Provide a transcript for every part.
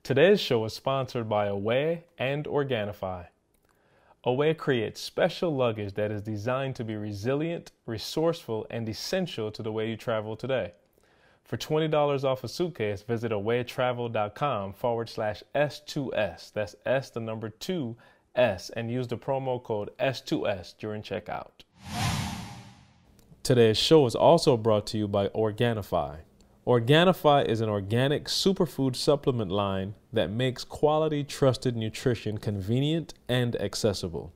Today's show is sponsored by Away and Organifi. Away creates special luggage that is designed to be resilient, resourceful, and essential to the way you travel today. For $20 off a suitcase, visit awaytravel.com/S2S. That's S, the number 2S, and use the promo code S2S during checkout. Today's show is also brought to you by Organifi. Organifi is an organic superfood supplement line that makes quality, trusted nutrition convenient and accessible.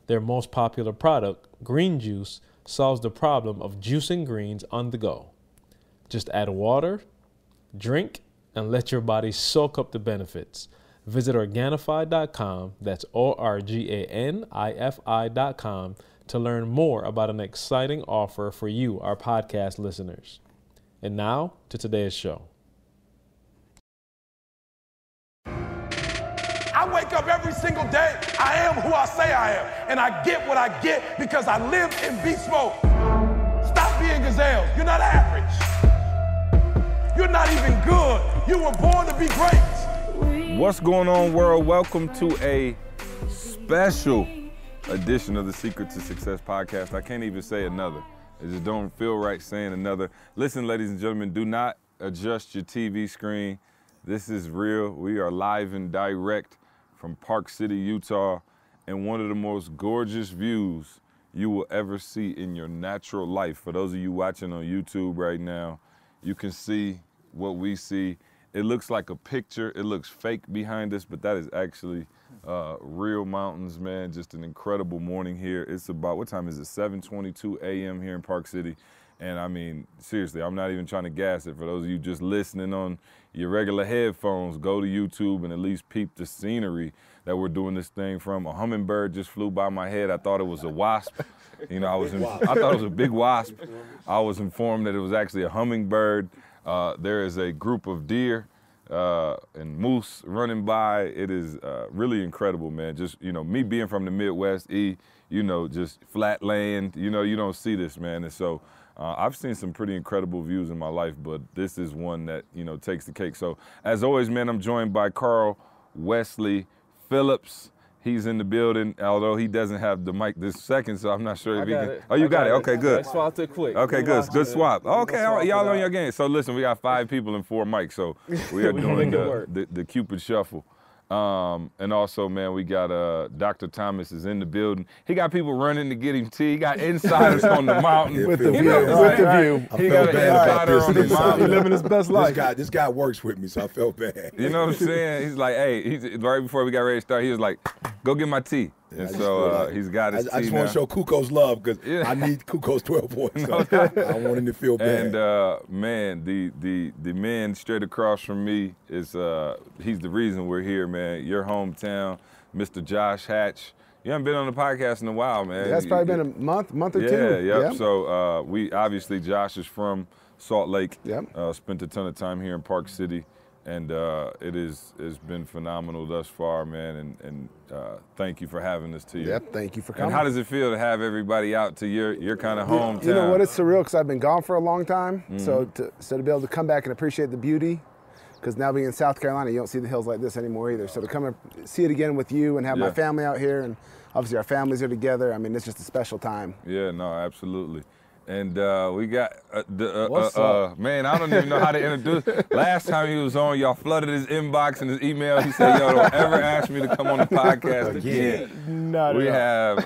Their most popular product, green juice, solves the problem of juicing greens on the go. Just add water, drink, and let your body soak up the benefits. Visit Organifi.com, that's Organifi.com, to learn more about an exciting offer for you, our podcast listeners. And now to today's show. I wake up every single day. I am who I say I am. And I get what I get because I live in beast mode. Stop being gazelles. You're not average. You're not even good. You were born to be great. What's going on, world? Welcome to a special edition of the Secret to Success podcast. I can't even say another. It just don't feel right saying another. Listen, ladies and gentlemen, do not adjust your TV screen. This is real. We are live and direct from Park City, Utah, and one of the most gorgeous views you will ever see in your natural life. For those of you watching on YouTube right now, you can see what we see. It looks like a picture. It looks fake behind us, but that is actually real mountains, man. Just an incredible morning here. It's about, what time is it? 7:22 a.m. here in Park City. And I mean, seriously, I'm not even trying to gas it. For those of you just listening on your regular headphones, go to YouTube and at least peep the scenery that we're doing this thing from. A hummingbird just flew by my head. I thought it was a wasp. You know, I thought it was a big wasp. I was informed that it was actually a hummingbird. There is a group of deer and moose running by. It is really incredible, man. Just, you know, me being from the Midwest, just flat land, you don't see this, man. And so I've seen some pretty incredible views in my life, but this is one that, takes the cake. So as always, man, I'm joined by Carl Wesley Phillips. He's in the building, although he doesn't have the mic this second, so I'm not sure if he can. Oh, you got it. Okay, good. I swapped it quick. Okay, good. Good swap. Okay, all right, y'all on your game. So listen, we got 5 people and 4 mics, so we are doing the Cupid Shuffle. And also, man, we got Dr. Thomas is in the building. He got people running to get him tea. He got insiders on the mountain. With the view. He got an insider on the mountain. He's living his best life. This guy works with me, so I felt bad. You know what I'm saying? He's like, hey, right before we got ready to start, he was like, go get my tea. And so he's got his tea I just want to show Kuko's love because I need Kuko's 12 points. So I want him to feel bad. And man, the man straight across from me is he's the reason we're here, man. Your hometown, Mr. Josh Hatch. You haven't been on the podcast in a while, man. Yeah, it's probably been a month or two. Yeah. Yep. So we obviously, Josh is from Salt Lake. Yep. Spent a ton of time here in Park City. And it's been phenomenal thus far, man, and thank you for having us to you. Yep, thank you for coming. And how does it feel to have everybody out to your kind of hometown? You know what, it's surreal because I've been gone for a long time, so to be able to come back and appreciate the beauty, because now being in South Carolina, you don't see the hills like this anymore either. So to come and see it again with you and have my family out here, and obviously our families are together, I mean, it's just a special time. Yeah, no, absolutely. And we got What's up? man, I don't even know how to introduce. Last time he was on, y'all flooded his inbox and his email. He said, yo, don't ever ask me to come on the podcast again. We have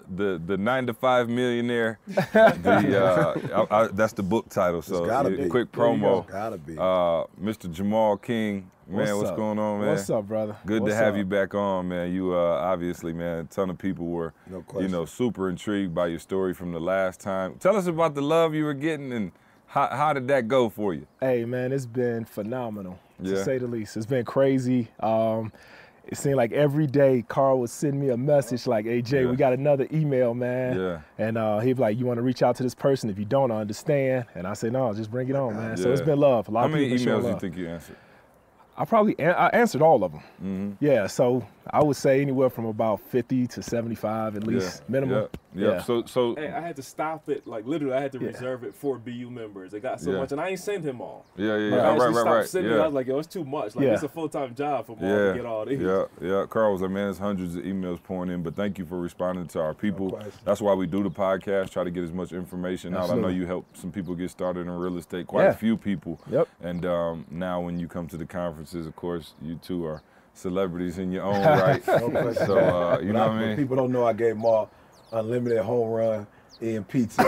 the 9 to 5 Millionaire. That's the book title, so quick promo. Gotta be. Mr. Jamal King. Man, what's going on, man? What's up, brother? Good to have you back on, man. You obviously, man, a ton of people were, super intrigued by your story from the last time. Tell us about the love you were getting and how did that go for you? Hey, man, it's been phenomenal, to say the least. It's been crazy. It seemed like every day Carl would send me a message like, hey, Jay, we got another email, man. Yeah. And he'd be like, you want to reach out to this person? If you don't, I understand. And I say, no, just bring it on, man. So it's been love. A lot How of many people emails do you think you answered? I answered all of them. Yeah, so I would say anywhere from about 50 to 75 at least minimum. Yeah. So hey, I had to stop it. Like literally, I had to reserve it for BU members. It got so much, and I ain't send him all. Yeah. I actually stopped Right. sending. I was like, yo, it's too much. Like it's a full-time job for Mark to get all these. Yeah. Carl was like, man, there's hundreds of emails pouring in, but thank you for responding to our people. That's why we do the podcast, try to get as much information out. I know you helped some people get started in real estate, quite a few people. And now when you come to the conferences, of course, you two are celebrities in your own right. So, you know what I mean? People don't know I gave Mark unlimited home run and pizza.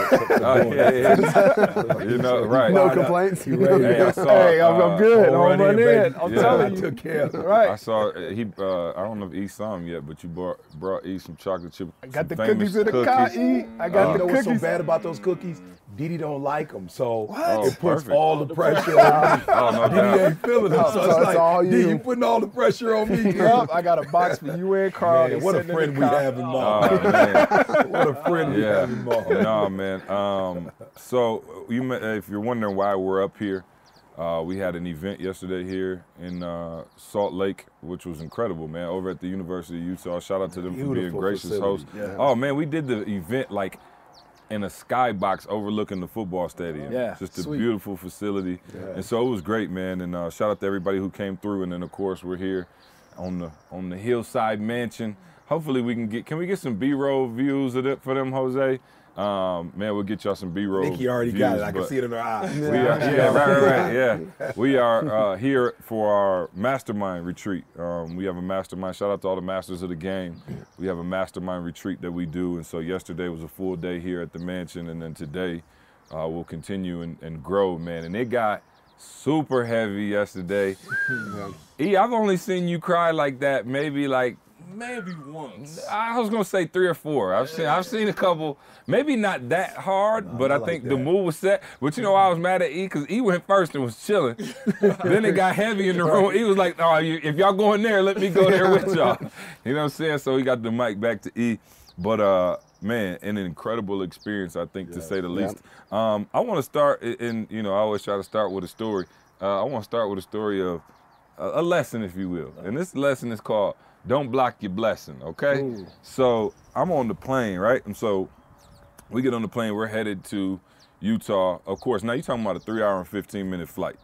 You know, right. No complaints. You ready? Hey, I'm good. I'm running in. I'm telling you. I took care of it. Right. I saw I don't know if E saw him yet, but you brought E some chocolate chip. I got the famous cookies in the car, E. I got the You know what's so cookies. bad about those cookies? Didi don't like them, so Oh, it puts perfect. all the pressure on me. Oh, no Didi doubt. ain't feeling it, so So it's it's like, all D, you. you putting all the pressure on me. Yup, I got a box for you and Carl. Man, They what a sitting in friend the we car. have in Oh, Mark. man. What a friend we have in Mark. No, man. So if you're wondering why we're up here, we had an event yesterday here in Salt Lake, which was incredible, man, over at the University of Utah. Shout out to them for being Beautiful gracious facility. hosts. Yeah. Oh, man, we did the event like in a skybox overlooking the football stadium. Yeah, Just a sweet. beautiful facility. And so it was great, man. And shout out to everybody who came through. And then, of course, we're here on the hillside mansion. Hopefully we can we get some B-roll views of it for them, Jose? Man, we'll get y'all some B-roll. I think he already views, got it. I can but see it in her eyes. We are, right. Yeah, we are here for our mastermind retreat. We have a mastermind. Shout out to all the masters of the game. We have a mastermind retreat that we do, and so yesterday was a full day here at the mansion, and then today we'll continue and grow, man. And it got super heavy yesterday. E, I've only seen you cry like that maybe once. I was gonna say 3 or 4. I've seen a couple, maybe not that hard, but I think the mood was set. But you know, I was mad at E because E went first and was chilling. Then it got heavy in the room. E was like, "Oh, if y'all going there, let me go there with y'all." You know what I'm saying? So he got the mic back to E. But man, an incredible experience, I think, to say the least. I want to start, I always try to start with a story. I want to start with a story of a lesson, if you will. And this lesson is called "Don't Block Your Blessing," okay? Ooh. So I'm on the plane, right? And so we get on the plane, we're headed to Utah. Of course, now you're talking about a 3-hour and 15-minute flight,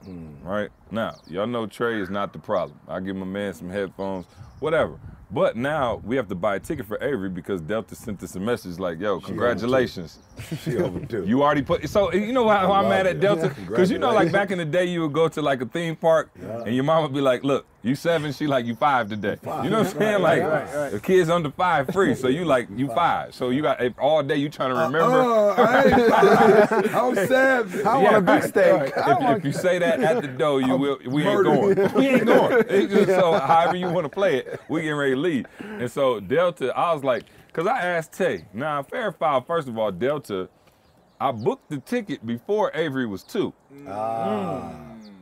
right? Now, y'all know Trey is not the problem. I give my man some headphones, whatever. But now we have to buy a ticket for Avery because Delta sent us a message like, yo, congratulations. She overdue. You already put, so you know how I'm mad at Delta? Because you know, like back in the day, you would go to like a theme park and your mom would be like, look, you 7, she like, you 5 today. You know what I'm saying? Like, the kids under 5 free, so you like, you 5. So you got, all day you trying to remember. I'm 7. I want a big steak. If you say that at the door, we ain't going. We ain't going. It's just so however you want to play it, we getting ready to leave. And so Delta, I was like, because I asked Tay. Now, fair foul, first of all, Delta, I booked the ticket before Avery was 2.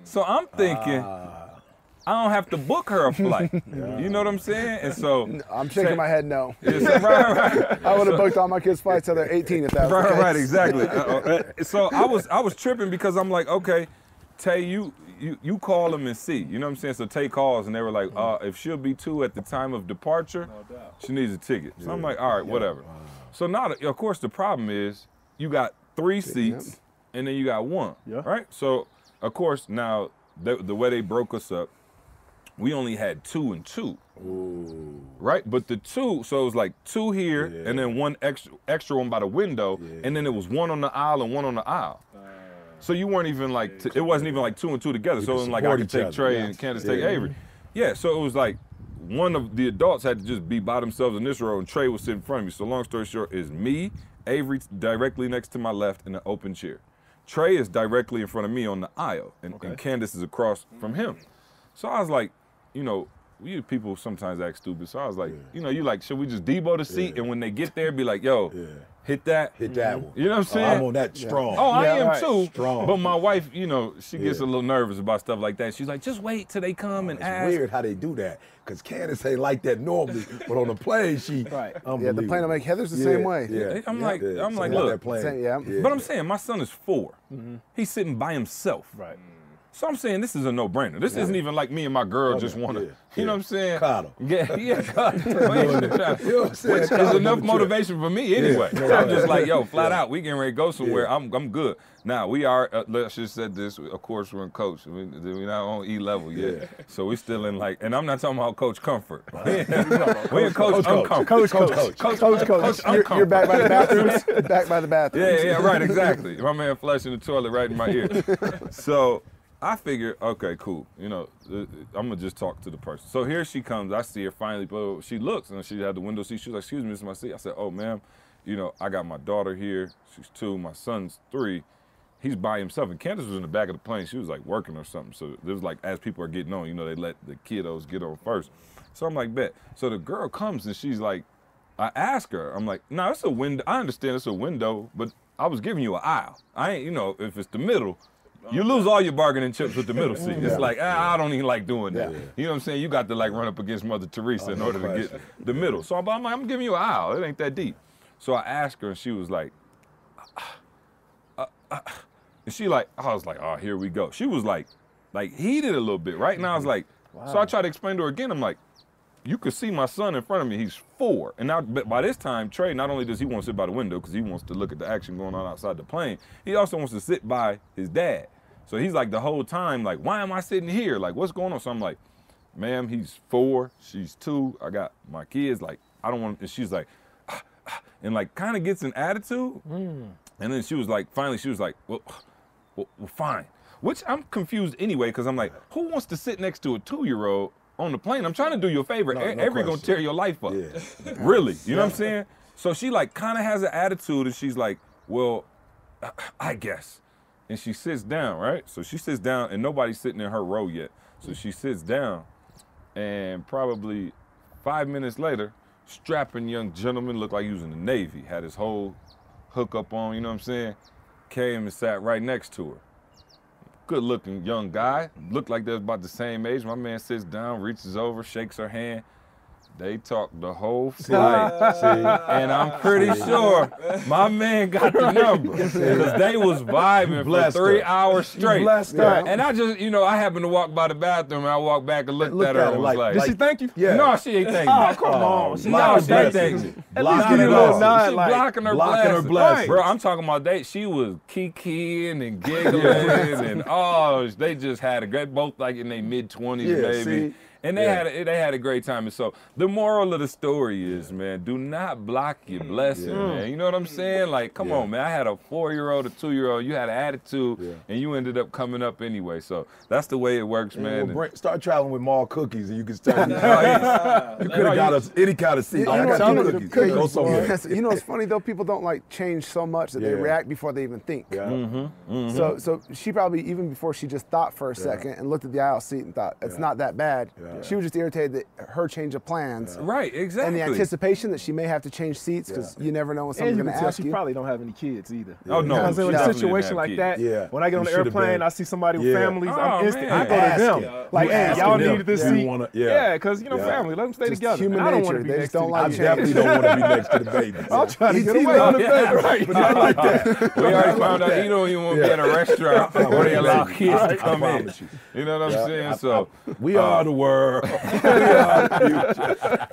So I'm thinking, I don't have to book her a flight. You know what I'm saying? And so I'm shaking my head no. right. I would have booked all my kids' flights till they're 18 if that was the case. Right, exactly. So I was tripping because I'm like, okay, Tay, you call them and see. You know what I'm saying? So Tay calls and they were like, if she'll be 2 at the time of departure, she needs a ticket. So I'm like, all right, whatever. So now, of course, the problem is you got 3 seats and then you got 1, right? So, of course, now the way they broke us up, we only had 2 and 2. Ooh. Right? But the 2, so it was like 2 here and then 1 extra one by the window, and then it was 1 on the aisle and 1 on the aisle. So you weren't even like, it wasn't even like 2 and 2 together. So it was like I could take Trey and Candace take Avery. Yeah, so it was like one of the adults had to just be by themselves in this row and Trey was sitting in front of me. So long story short is me, Avery directly next to my left in an open chair. Trey is directly in front of me on the aisle and Candace is across from him. So I was like, you know, people sometimes act stupid. So I was like, you know, you like, should we just Debo the seat? And when they get there, be like, yo, hit that. Hit that one. You know what I'm saying? I'm on that strong. Oh, I am too. Strong. But my wife, you know, she gets a little nervous about stuff like that. She's like, just wait till they come and ask. It's weird how they do that. Because Candace ain't like that normally. But on the plane, she unbelievable. Yeah, the plane will make Heather's the same way. Yeah. I'm like, That look. plane. Yeah. But I'm saying, my son is 4. He's sitting by himself. Right. So I'm saying this is a no-brainer. This isn't even like me and my girl just want to, you know what I'm saying? Coddle. Yeah, coddle. Which is enough motivation for me anyway. I'm just like, yo, flat out, we getting ready to go somewhere. I'm good. Now, we are, let's just say this, of course, we're in coach. We're not on E level yet. So we still in like, and I'm not talking about Coach Comfort. We're in Coach Uncomfort. Coach. You're back by the bathrooms? Back by the bathrooms. Yeah, right, exactly. My man flushing the toilet right in my ear. So I figured, okay, cool. You know, I'm going to just talk to the person. So here she comes. I see her finally, but she looks, and she had the window seat. She was like, excuse me, this is my seat. I said, oh, ma'am, you know, I got my daughter here. She's 2. My son's 3. He's by himself. And Candace was in the back of the plane. She was like working or something. So it was like, as people are getting on, you know, they let the kiddos get on first. So I'm like, bet. So the girl comes and she's like, I ask her, I'm like, no, it's a window. I understand it's a window, but I was giving you an aisle. I ain't, you know, if it's the middle, you lose all your bargaining chips with the middle seat. It's like, I don't even like doing that. You know what I'm saying? You got to like run up against Mother Teresa in order to get the middle. So I'm like, I'm giving you an aisle. It ain't that deep. So I asked her and she was like, and she like, I was like, oh, here we go. She was like heated a little bit, right? And I was like, so I tried to explain to her again. I'm like, you could see my son in front of me. He's 4. And now by this time, Trey, not only does he want to sit by the window because he wants to look at the action going on outside the plane, he also wants to sit by his dad. So he's like the whole time, like, why am I sitting here? Like, what's going on? So I'm like, ma'am, he's 4, she's 2. I got my kids, like, I don't want, and she's like, and like kind of gets an attitude. And then she was like, finally, she was like, well, fine. Which I'm confused anyway, because I'm like, who wants to sit next to a 2-year-old on the plane? I'm trying to do you a favor. Every gonna tear your life up. Really, you know what I'm saying? So she like kind of has an attitude and she's like, well, I guess. And she sits down, right? So she sits down and nobody's sitting in her row yet. So she sits down and probably 5 minutes later, strapping young gentleman, looked like he was in the Navy, had his whole hookup on, you know what I'm saying? Came and sat right next to her. Good looking young guy, looked like they was about the same age. My man sits down, reaches over, shakes her hand. They talked the whole flight, and I'm pretty sure my man got the number because they was vibing for 3 hours straight. And I just, you know, I happened to walk by the bathroom and I walked back and looked at her and was like, did she thank you? Yeah. No, she ain't thanking me. Oh, come on. No, she ain't thanking me. Blocking her nod, She like, blocking her blessings. blessings. Bro, I'm talking about she was kikiing and giggling and they just had a great, both like in their mid-20s, maybe. And they had a great time. And so the moral of the story is, man, do not block your blessing, man. You know what I'm saying? Like, come on, man. I had a 4-year-old, a 2-year-old. You had an attitude, and you ended up coming up anyway. So that's the way it works, man. Well, start traveling with mall cookies, and you can start. You could have got us any kind of seat. I got some cookies. Go somewhere. You know, it's funny though. People don't like change so much that they react before they even think. So she probably, even before she just thought for a second and looked at the aisle seat and thought it's not that bad. She was just irritated that her change of plans. Right, exactly. And the anticipation that she may have to change seats because you never know when someone's going to ask you. She probably don't have any kids either. Oh, no. Because in a situation like that, when I get on the airplane, I see somebody with families, I'm instant. I go to them. Like, hey, y'all needed this seat. Yeah, because, you know, family, let them stay together. Human I don't nature. want to be They next just don't like I definitely don't want to be next to the baby. I'll try to get away. Right, but not like that. We already found out you don't even want to be at a restaurant where they allow kids to come in. You know what I'm saying? So we are the world.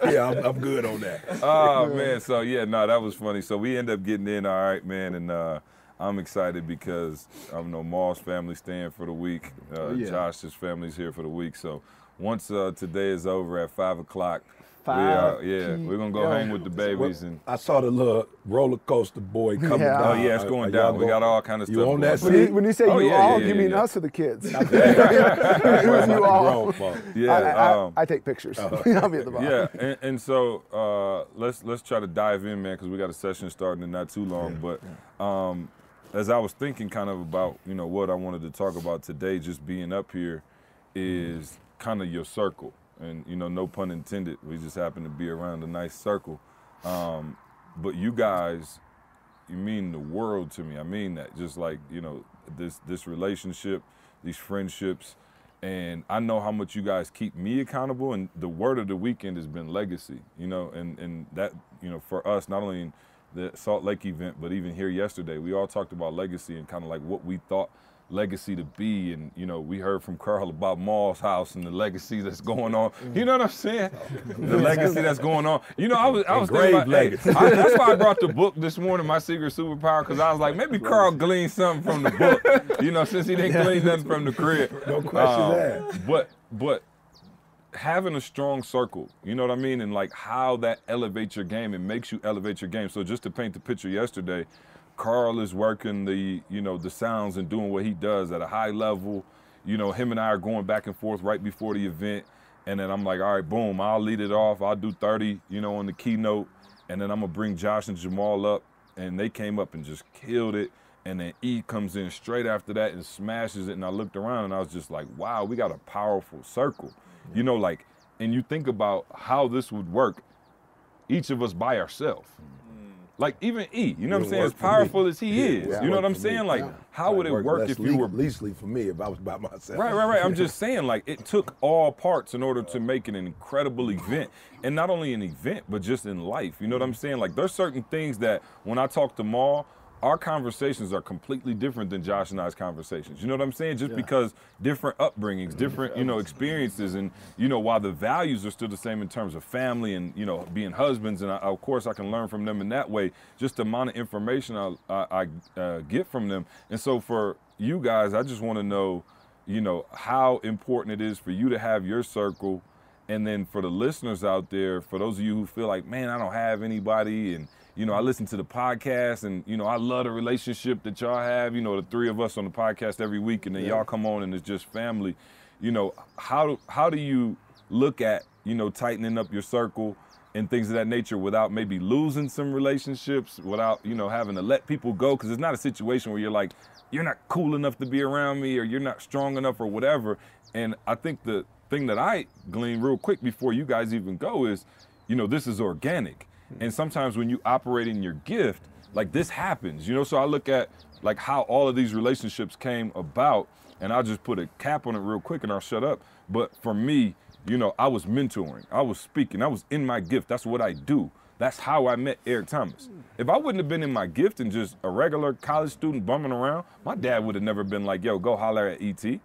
Yeah, I'm good on that. Oh, man. So, yeah, no, that was funny. So we end up getting in all right, man. And I'm excited because I know Maul's family staying for the week. Josh's family's here for the week. So once today is over at 5 o'clock, we're going to go hang with the babies. And I saw the little roller coaster boy coming down. Oh, yeah, it's going down. We got all kind of stuff. You on that going seat? When you say you mean us or the kids? You all. I take pictures. I'll be at the bottom. Yeah, and so let's try to dive in, man, because we got a session starting in not too long. But as I was thinking kind of about, you know, what I wanted to talk about today, just being up here, is kind of your circle. And, you know, no pun intended, we just happen to be around a nice circle. But you guys, you mean the world to me. I mean that, just like, you know, this relationship, these friendships. And I know how much you guys keep me accountable. And the word of the weekend has been legacy, you know, and that, you know, for us, not only in the Salt Lake event, but even here yesterday, we all talked about legacy and kind of like what we thought legacy to be. And, you know, we heard from Carl about Maul's house and the legacy that's going on. You know what I'm saying? The legacy that's going on. You know, I was thinking about, that's why I brought the book this morning, My Secret Superpower, because I was like, maybe Carl gleaned something from the book, you know, since he didn't glean nothing from the crib. No question that. But having a strong circle, you know what I mean? And like how that elevates your game and makes you elevate your game. So just to paint the picture yesterday, Carl is working the sounds and doing what he does at a high level. You know, him and I are going back and forth right before the event. And then I'm like, all right, boom, I'll lead it off. I'll do 30, you know, on the keynote. And then I'm gonna bring Josh and Jamal up. And they came up and just killed it. And then E comes in straight after that and smashes it. And I looked around and I was just like, wow, we got a powerful circle. You know, like, and you think about how this would work, each of us by ourselves. Like even E, you know what I'm saying? As powerful as he is, you know what I'm saying? Like, how would it work if you were leastly for me if I was by myself? Right. I'm just saying, like, it took all parts in order to make it an incredible event, and not only an event, but just in life. You know what I'm saying? Like, there's certain things that when I talk to Maul, our conversations are completely different than Josh and I's conversations. You know what I'm saying? Just because different upbringings, different, you know, experiences, and, you know, while the values are still the same in terms of family and, you know, being husbands, and of course I can learn from them in that way, just the amount of information I get from them. And so for you guys, I just want to know, you know, how important it is for you to have your circle. And then for the listeners out there, for those of you who feel like, man, I don't have anybody, and, you know, I listen to the podcast and, you know, I love the relationship that y'all have, you know, the three of us on the podcast every week, and then y'all come on and it's just family. You know, how do you look at, you know, tightening up your circle and things of that nature without maybe losing some relationships, without, you know, having to let people go? Because it's not a situation where you're like, you're not cool enough to be around me, or you're not strong enough, or whatever. And I think the thing that I glean real quick before you guys even go is, you know, this is organic. And sometimes when you operate in your gift, like this happens, you know? So I look at like how all of these relationships came about, and I'll just put a cap on it real quick and I'll shut up. But for me, you know, I was mentoring, I was speaking, I was in my gift. That's what I do. That's how I met Eric Thomas. If I wouldn't have been in my gift and just a regular college student bumming around, my dad would have never been like, yo, go holler at ET. You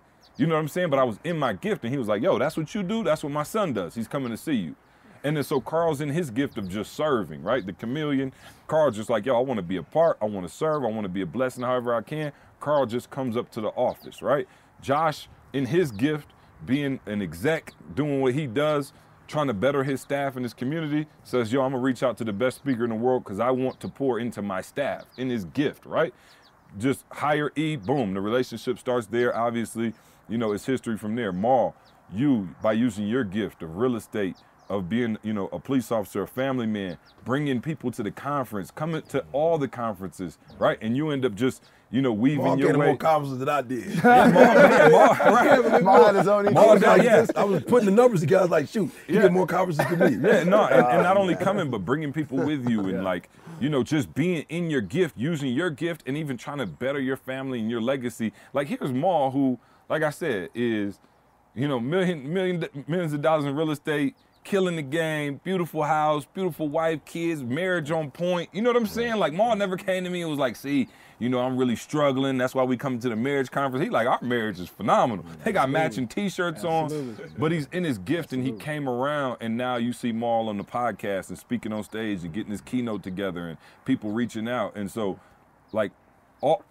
know what I'm saying? But I was in my gift, and he was like, yo, that's what you do? That's what my son does. He's coming to see you. And then so Carl's in his gift of just serving, right? The chameleon. Carl's just like, yo, I want to be a part. I want to serve. I want to be a blessing however I can. Carl just comes up to the office, right? Josh, in his gift, being an exec, doing what he does, trying to better his staff and his community, says, yo, I'm going to reach out to the best speaker in the world because I want to pour into my staff, in his gift, right? Just hire E, boom, the relationship starts there. Obviously, you know, it's history from there. Maul, you, by using your gift of real estate, of being, you know, a police officer, a family man, bringing people to the conference, coming to all the conferences, right? And you end up just, you know, weaving your way. More conferences than I did. Yeah, Maul had his own I was putting the numbers together. I was like, shoot, he did more conferences than me. Yeah, no, and not only coming, but bringing people with you, and like, you know, just being in your gift, using your gift, and even trying to better your family and your legacy. Like, here's Maul, who, like I said, is, you know, millions of dollars in real estate, killing the game, beautiful house, beautiful wife, kids, marriage on point. You know what I'm saying? Like, Maul never came to me and was like, see, you know, I'm really struggling. That's why we come to the marriage conference. He like, our marriage is phenomenal. They got matching T-shirts on, but he's in his gift, and he came around, and now you see Maul on the podcast and speaking on stage and getting his keynote together and people reaching out. And so, like,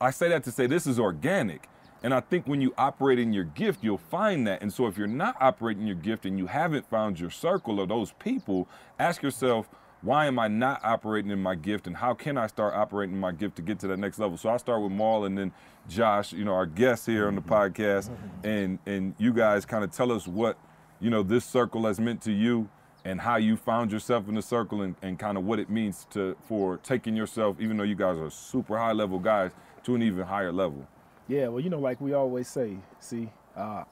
I say that to say this is organic. And I think when you operate in your gift, you'll find that. And so if you're not operating your gift and you haven't found your circle of those people, ask yourself, why am I not operating in my gift, and how can I start operating in my gift to get to that next level? So I'll start with Maul and then Josh, you know, our guest here on the podcast, and you guys kind of tell us what, you know, this circle has meant to you and how you found yourself in the circle, and kind of what it means for taking yourself, even though you guys are super high level guys, to an even higher level. Yeah, well, you know, like we always say, see,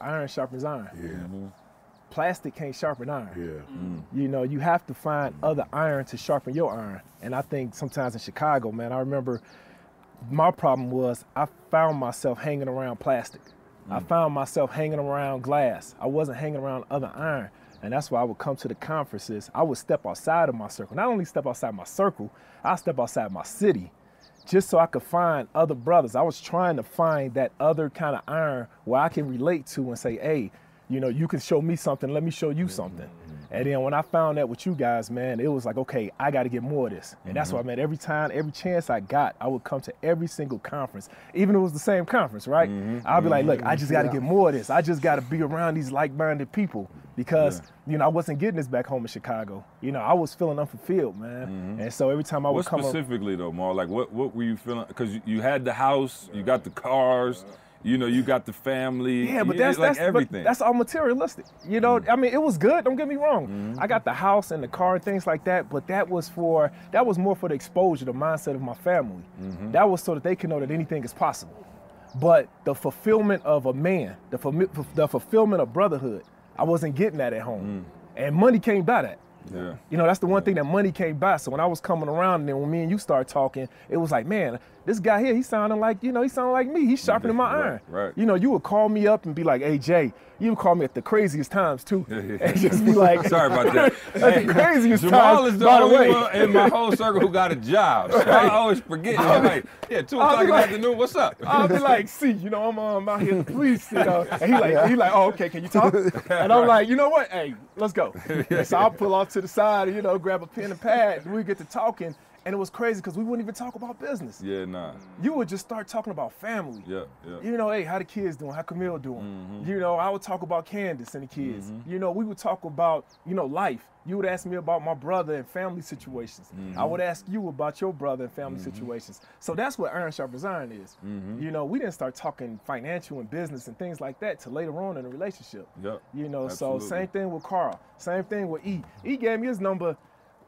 iron sharpens iron. Yeah. Plastic can't sharpen iron. Yeah. You know, you have to find other iron to sharpen your iron. And I think sometimes in Chicago, man, I remember my problem was I found myself hanging around plastic. I found myself hanging around glass. I wasn't hanging around other iron. And that's why I would come to the conferences. I would step outside of my circle. Not only step outside my circle, I step outside my city just so I could find other brothers. I was trying to find that other kind of iron where I can relate to and say, hey, you know, you can show me something, let me show you something. And then when I found that with you guys, man, it was like, okay, I got to get more of this. And that's why, man, every chance I got, I would come to every single conference, even if it was the same conference, right? I'll be like, look, I just got to get more of this. I just got to be around these like-minded people because, you know, I wasn't getting this back home in Chicago. You know, I was feeling unfulfilled, man. And so every time I would come up. What specifically, though, Mar? Like, what were you feeling? Because you had the house, you got the cars. You know, you got the family. Yeah, but that's like everything. But that's all materialistic. You know, I mean, it was good. Don't get me wrong. I got the house and the car and things like that. But that was more for the exposure, the mindset of my family. That was so that they can know that anything is possible. But the fulfillment of a man, the fulfillment of brotherhood, I wasn't getting that at home. And money can't buy that. Yeah. You know, that's the one thing that money can't buy. So when I was coming around and then when me and you started talking, it was like, man, this guy here, he sounded like me. He's sharpening my iron. Right. You know, you would call me up and be like, hey, Jay, you would call me at the craziest times too. And just be like, sorry about that. At the craziest Jamal times, is the by the only way. one in my whole circle who got a job. So I always forget. I'm like, yeah, 2 o'clock in the afternoon, what's up? I'll be like, see, you know, I'm out here, please, you know. And he like, oh, okay, can you talk? And I'm like, you know what? Hey, let's go. And so I'll pull off to the side, you know, grab a pen and pad, and we get to talking. And it was crazy because we wouldn't even talk about business. Yeah, nah. You would just start talking about family. Yeah. You know, hey, how the kids doing? How Camille doing? You know, I would talk about Candace and the kids. You know, we would talk about, you know, life. You would ask me about my brother and family situations. I would ask you about your brother and family situations. So that's what Iron Sharpens Iron is. You know, we didn't start talking financial and business and things like that till later on in the relationship. You know, absolutely. So same thing with Carl. Same thing with E. E gave me his number.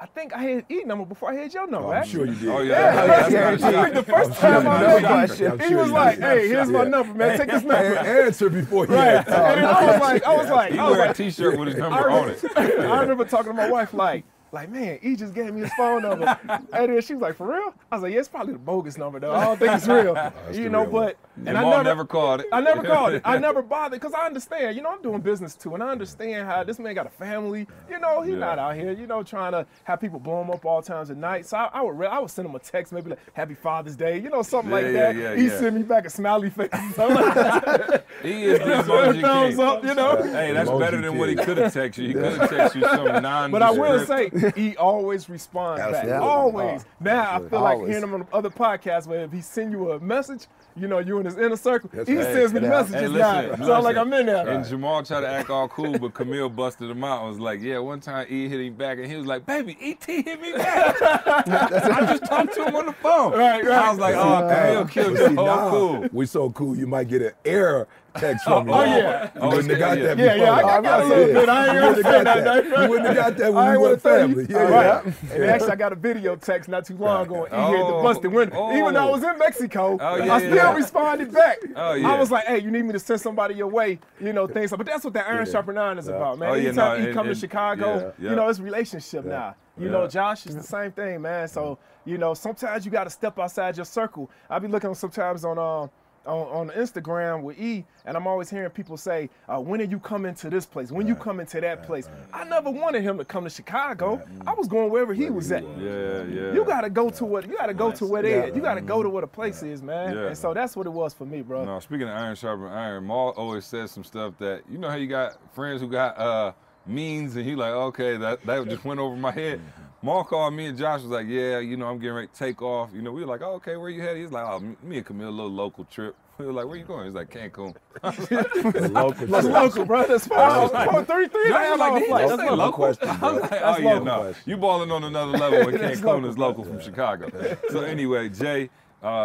I think I had E number before I had your number. I'm sure you did. Oh, yeah. The first time I met you, he was like, hey, here's my number, man. Take this number. Answer before you Right. And I was like, He wear a T-shirt with his number on it. I remember talking to my wife like, man, he just gave me his phone number. And then she was like, for real? I was like, yeah, it's probably the bogus number, though. I don't think it's real. You know, but... And Jamal never called it. I never called it. I never bothered because I understand. You know, I'm doing business, too, and I understand how this man got a family. You know, he's not out here, you know, trying to have people blow him up all times at night. So I would send him a text, maybe like, Happy Father's Day, you know, something like that. He'd send me back a smiley face. Like that. He is the emoji thumbs king. up, you know. Hey, that's better than what he could have texted you. He could have texted you some non. But I will say, he always responds back. Always. Now I feel like hearing him on other podcasts where if he send you a message, you know, you in his inner circle, he sends me messages now. So I'm like, I'm in there. And Jamal tried to act all cool, but Camille busted him out and was like, yeah, one time E hit him back, and he was like, baby, E.T. hit me back. I just talked to him on the phone. Right. I was like, oh, Camille killed you. Oh, cool. We so cool, you might get an error text from me. Oh, yeah. You wouldn't have got that before. Yeah, I got a little bit. I ain't gonna say that. You wouldn't have got that when we were family. Right. And actually, I got a video text not too long ago. He hit the busted window. Even though I was in Mexico, I still responded back. I was like, hey, you need me to send somebody your way, you know, things. But that's what that Iron Sharpens Iron is about, man. Anytime he come to Chicago, you know, it's relationship now. You know, Josh is the same thing, man. So, you know, sometimes you got to step outside your circle. I be looking sometimes on Instagram with E, and I'm always hearing people say, when are you coming to this place? When you coming to that place? I never wanted him to come to Chicago. I was going wherever he was at. You gotta go to what they at. You gotta go to where the place is, man. And so that's what it was for me, bro. No, speaking of Iron Sharpens Iron, Maul always says some stuff that, you know how you got friends who got means, and he like, okay, that just went over my head. Maul called me and Josh was like, yeah, you know, I'm getting ready to take off. You know, we were like, oh, okay, where you headed? He's like, oh, me and Camille, a little local trip. We were like, where you going? He's like, Cancun. That's local, bro. That's far. 33 hour flight. That's local. I'm like, oh, yeah, no. You balling on another level when Cancun is local from Chicago. So anyway, Jay,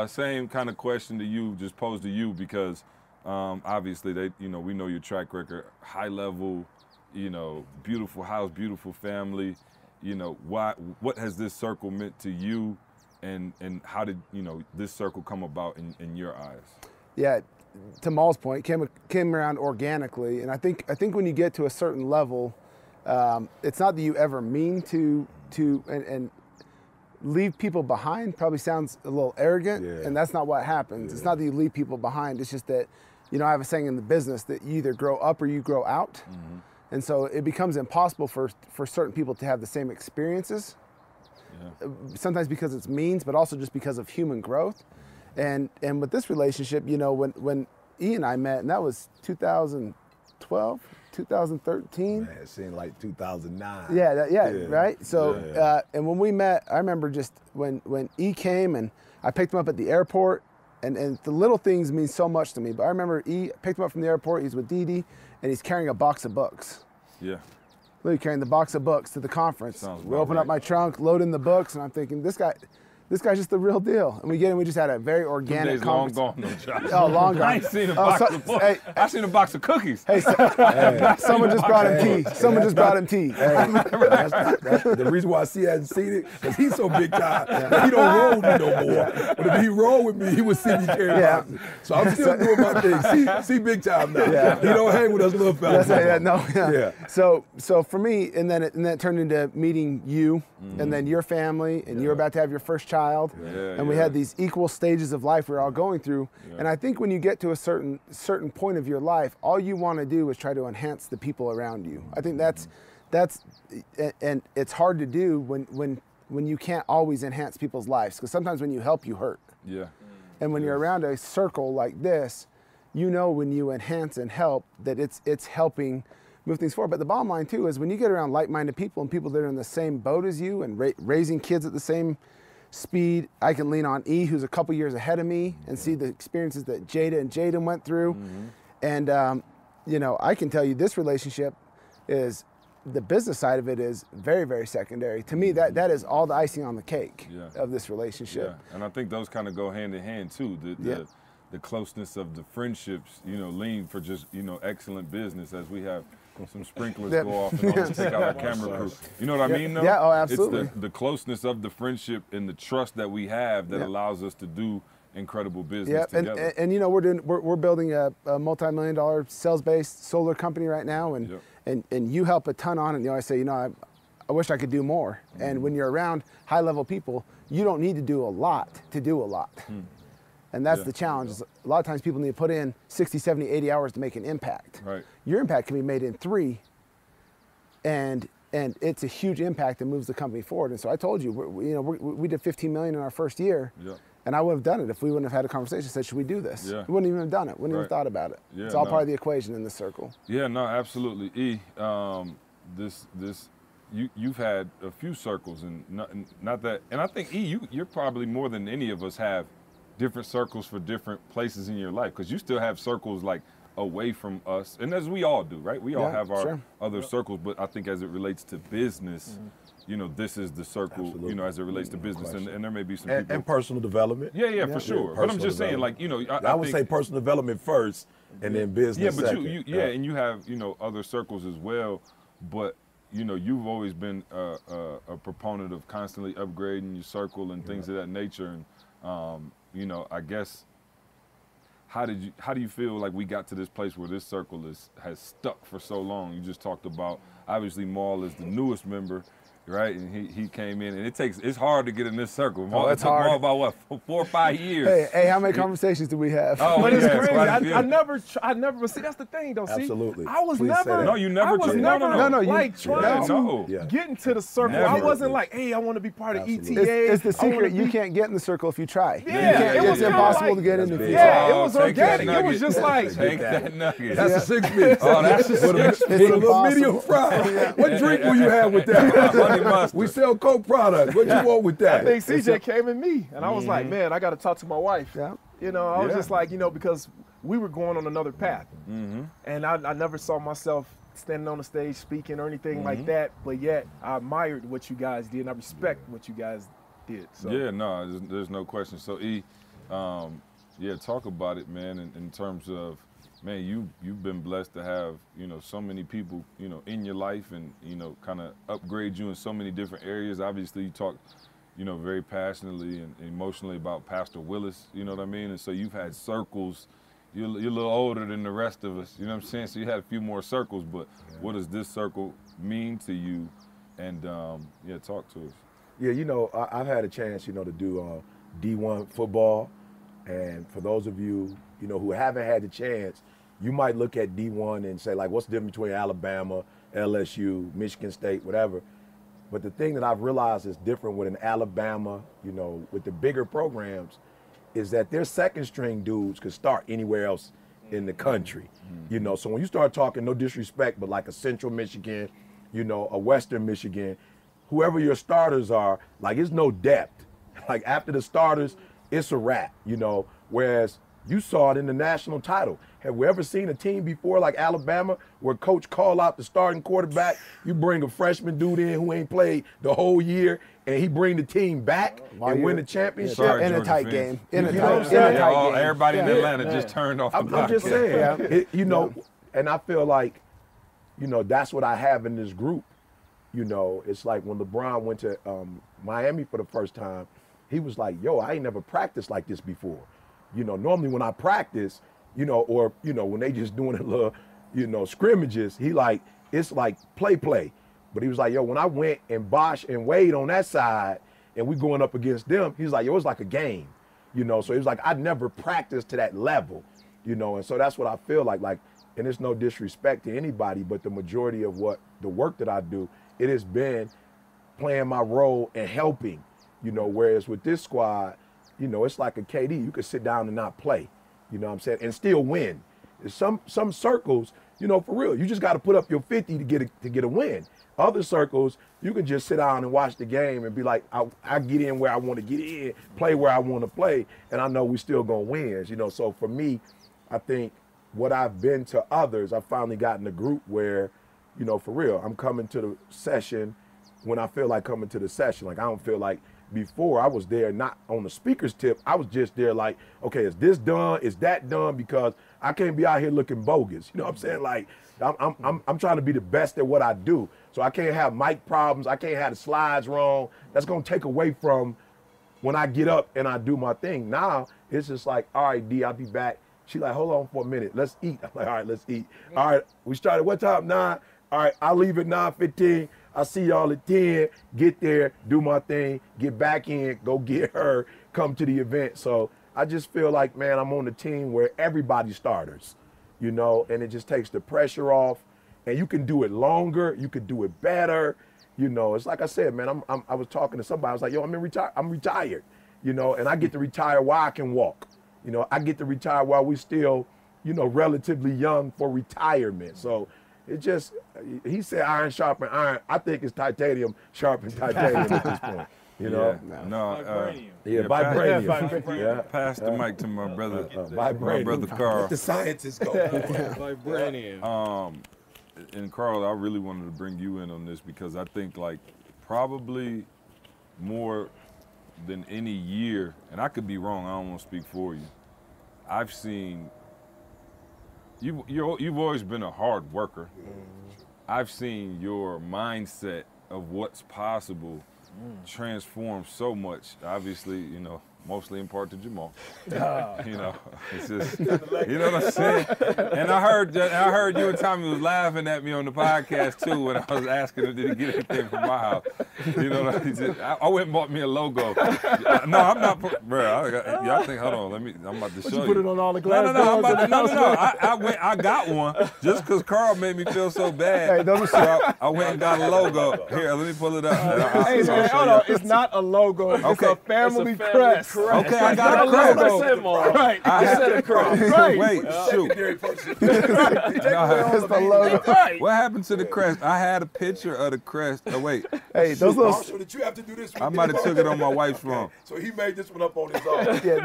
same kind of question to you, just posed to you, because obviously, you know, we know your track record, high level, you know, beautiful house, beautiful family. You know, what has this circle meant to you, and how did, you know, this circle come about in your eyes? Yeah, to Maul's point, came around organically, and I think when you get to a certain level, it's not that you ever mean to and leave people behind. Probably sounds a little arrogant, and that's not what happens. It's not that you leave people behind. It's just that, you know, I have a saying in the business that you either grow up or you grow out. And so it becomes impossible for certain people to have the same experiences sometimes because it's means, but also just because of human growth. And with this relationship, you know, when E and I met, and that was 2012, 2013. Man, it seemed like 2009. Yeah, right? So, and when we met, I remember just when E came and I picked him up at the airport, and the little things mean so much to me. But I remember E picked him up from the airport, he's with Dee Dee, and he's carrying a box of books. Yeah. Literally carrying the box of books to the conference. Sounds We about open right. up my trunk, load in the books, and I'm thinking, this guy's just the real deal. And we get in, we just had a very organic Days long conference. gone, no, Josh. Oh, long gone. I ain't seen a box of books. Hey, I seen a box of cookies. hey, someone just brought him tea. Someone just brought him tea. That's the reason why C hasn't seen it, because he's so big time that he don't roll with me no more. But if he rolled with me, he would see me carry boxes. So I'm still doing my thing. See big time now. Yeah. He don't hang with us little fellas. Yeah. So for me, and then it turned into meeting you, and then your family, and you're about to have your first child, and we had these equal stages of life we're all going through. And I think when you get to a certain point of your life, all you want to do is try to enhance the people around you. I think that's and it's hard to do when you can't always enhance people's lives, because sometimes when you help, you hurt. Yeah. And when you're around a circle like this, you know when you enhance and help that it's helping move things forward. But the bottom line too is when you get around like-minded people and people that are in the same boat as you and raising kids at the same speed, I can lean on E, who's a couple years ahead of me, and see the experiences that Jada and Jaden went through. And you know, I can tell you this relationship is, the business side of it is very, very secondary. To me, that is all the icing on the cake of this relationship. Yeah, and I think those kind of go hand in hand too. The closeness of the friendships, you know, lean for just, you know, excellent business as we have some sprinklers go off and almost take out our camera crew. You know what I mean, though? Yeah, oh, absolutely. It's the closeness of the friendship and the trust that we have that allows us to do incredible business together. And you know, we're building a multi-million-dollar sales-based solar company right now, and you help a ton on it. And you always say, you know, I wish I could do more. And when you're around high-level people, you don't need to do a lot to do a lot. And that's the challenge. A lot of times people need to put in 60, 70, 80 hours to make an impact. Right. Your impact can be made in 3, and it's a huge impact that moves the company forward. And so I told you, we did 15 million in our first year, and I would have done it if we wouldn't have had a conversation and said, should we do this? Yeah. We wouldn't even have done it. Wouldn't even have thought about it. Yeah, it's all part of the equation in this circle. Yeah, no, absolutely. E, you've had a few circles, and not that, and I think E, you're probably more than any of us have different circles for different places in your life, because you still have circles like away from us, and as we all do, right? We all have our other circles, but I think as it relates to business, you know, this is the circle, you know, as it relates to business, and there may be some people. And personal development. Yeah, for sure. But I'm just saying, like, you know, I would say personal development first, and then business second. And you have, you know, other circles as well, but you know, you've always been a proponent of constantly upgrading your circle and things of that nature, and you know, I guess, how do you feel like we got to this place where this circle has stuck for so long? You just talked about, obviously Maul is the newest member, right? And he came in, and it's hard to get in this circle. Maul, it's hard. Maul about what, 4 or 5 years? Hey, how many conversations do we have? Oh, But it's crazy. I I never, but see, that's the thing, though. See, Absolutely. I was Please say never. that. No, you never. I was never like trying to No. get into the circle. Never. I wasn't like, hey, I want to be part of Absolutely. ETA. It's the I wanna secret. You be- can't get in the circle if you try. Yeah, it was it's kinda impossible like- to get in if you Yeah, try. it was Take that organic. It was nugget. just like, Take that nugget. That's a 6 piece. Oh, that's a With a little medium fry. What drink will you have with that? Honey mustard. We sell Coke products. What you want with that? I think CJ came in me, and I was like, man, I got to talk to my wife. Yeah. You know, I was just like, you know, because we were going on another path, and I never saw myself standing on the stage speaking or anything like that. But yet, I admired what you guys did, and I respect what you guys did. So. Yeah, no, there's no question. So E, talk about it, man. In terms of, man, you've been blessed to have, you know, so many people, you know, in your life, and you know, kind of upgrade you in so many different areas. Obviously, you talk, you know, very passionately and emotionally about Pastor Willis. You know what I mean? And so you've had circles. You're a little older than the rest of us. You know what I'm saying? So you had a few more circles. But what does this circle mean to you? And talk to us. Yeah, you know, I've had a chance, you know, to do D1 football. And for those of you, you know, who haven't had the chance, you might look at D1 and say, like, what's the difference between Alabama, LSU, Michigan State, whatever. But the thing that I've realized is different with an Alabama, you know, with the bigger programs, is that their second string dudes could start anywhere else in the country. You know, so when you start talking, no disrespect, but like a Central Michigan, you know, a Western Michigan, whoever your starters are, like it's no depth. Like after the starters, it's a wrap, you know, whereas you saw it in the national title. Have we ever seen a team before like Alabama where coach call out the starting quarterback, you bring a freshman dude in who ain't played the whole year, and he bring the team back and win the championship? Sorry, in a Georgia tight fans. game. In a You know what I'm tight saying? game. Everybody in Atlanta just turned off the I'm just saying, you know, and I feel like, you know, that's what I have in this group. You know, it's like when LeBron went to Miami for the first time, he was like, yo, I ain't never practiced like this before. You know, normally when I practice, you know, or, you know, when they just doing a little, you know, scrimmages, he like, it's like play. But he was like, yo, when I went and Bosh and Wade on that side and we going up against them, he's like, yo, it's like a game. You know, so he was like, I'd never practiced to that level, you know, and so that's what I feel like, and it's no disrespect to anybody, but the majority of the work that I do, it has been playing my role and helping, you know, whereas with this squad, you know, it's like a KD. You could sit down and not play, you know what I'm saying, and still win. Some circles, you know, for real, you just got to put up your 50 to get a win. Other circles, you can just sit down and watch the game and be like, I get in where I want to get in, play where I want to play, and I know we still going to win, you know. So for me, I think what I've been to others, I've finally gotten a group where, you know, for real, I'm coming to the session when I feel like coming to the session. Like I don't feel like before I was there not on the speaker's tip. I was just there like, okay, is this done? Is that done? Because I can't be out here looking bogus. You know what I'm saying? Like I'm trying to be the best at what I do. So I can't have mic problems. I can't have the slides wrong. That's gonna take away from when I get up and I do my thing. Now it's just like, all right, D, I'll be back. She like, hold on for a minute. Let's eat. I'm like, all right, let's eat. All right, we started what time? 9. All right, I'll leave at 9:15. I'll see y'all at 10. Get there, do my thing, get back in, go get her, come to the event. So I just feel like, man, I'm on the team where everybody's starters, you know, and it just takes the pressure off. And you can do it longer, you can do it better. You know, it's like I said, man, I was talking to somebody, I was like, yo, I'm retired, you know, and I get to retire while I can walk. You know, I get to retire while we still, you know, relatively young for retirement. So it just, he said iron sharpen iron. I think it's titanium sharpen titanium at this point. You know? Vibranium. Pass the mic to my brother, Vibranium. my brother Carl. Let the scientists go. Vibranium. And Carl, I really wanted to bring you in on this because I think like probably more than any year, and I could be wrong, I don't want to speak for you, I've seen, you've always been a hard worker. I've seen your mindset of what's possible transform so much. Obviously, you know, mostly in part to Jamal. You know, it's just, you know what I'm saying? And I heard you and Tommy was laughing at me on the podcast too when I was asking him, did he get anything from my house? You know, I went and bought me a logo. No, I'm not, bro. Y'all think, hold on, I'm about to show you. Put it on all the glass I got one just because Carl made me feel so bad. Hey, so I went and got a logo. Here, let me pull it up. Hey, man, hold on. It's not a logo. It's a family crest. Okay, I got a crest. Right. I said a crest. Right. Wait, shoot. It's the logo. What happened to the crest? I had a picture of the crest. Oh, wait. Hey, those little. Also, did you have to do this? I might have took it on my wife's phone. So he made this one up on his own. Yeah,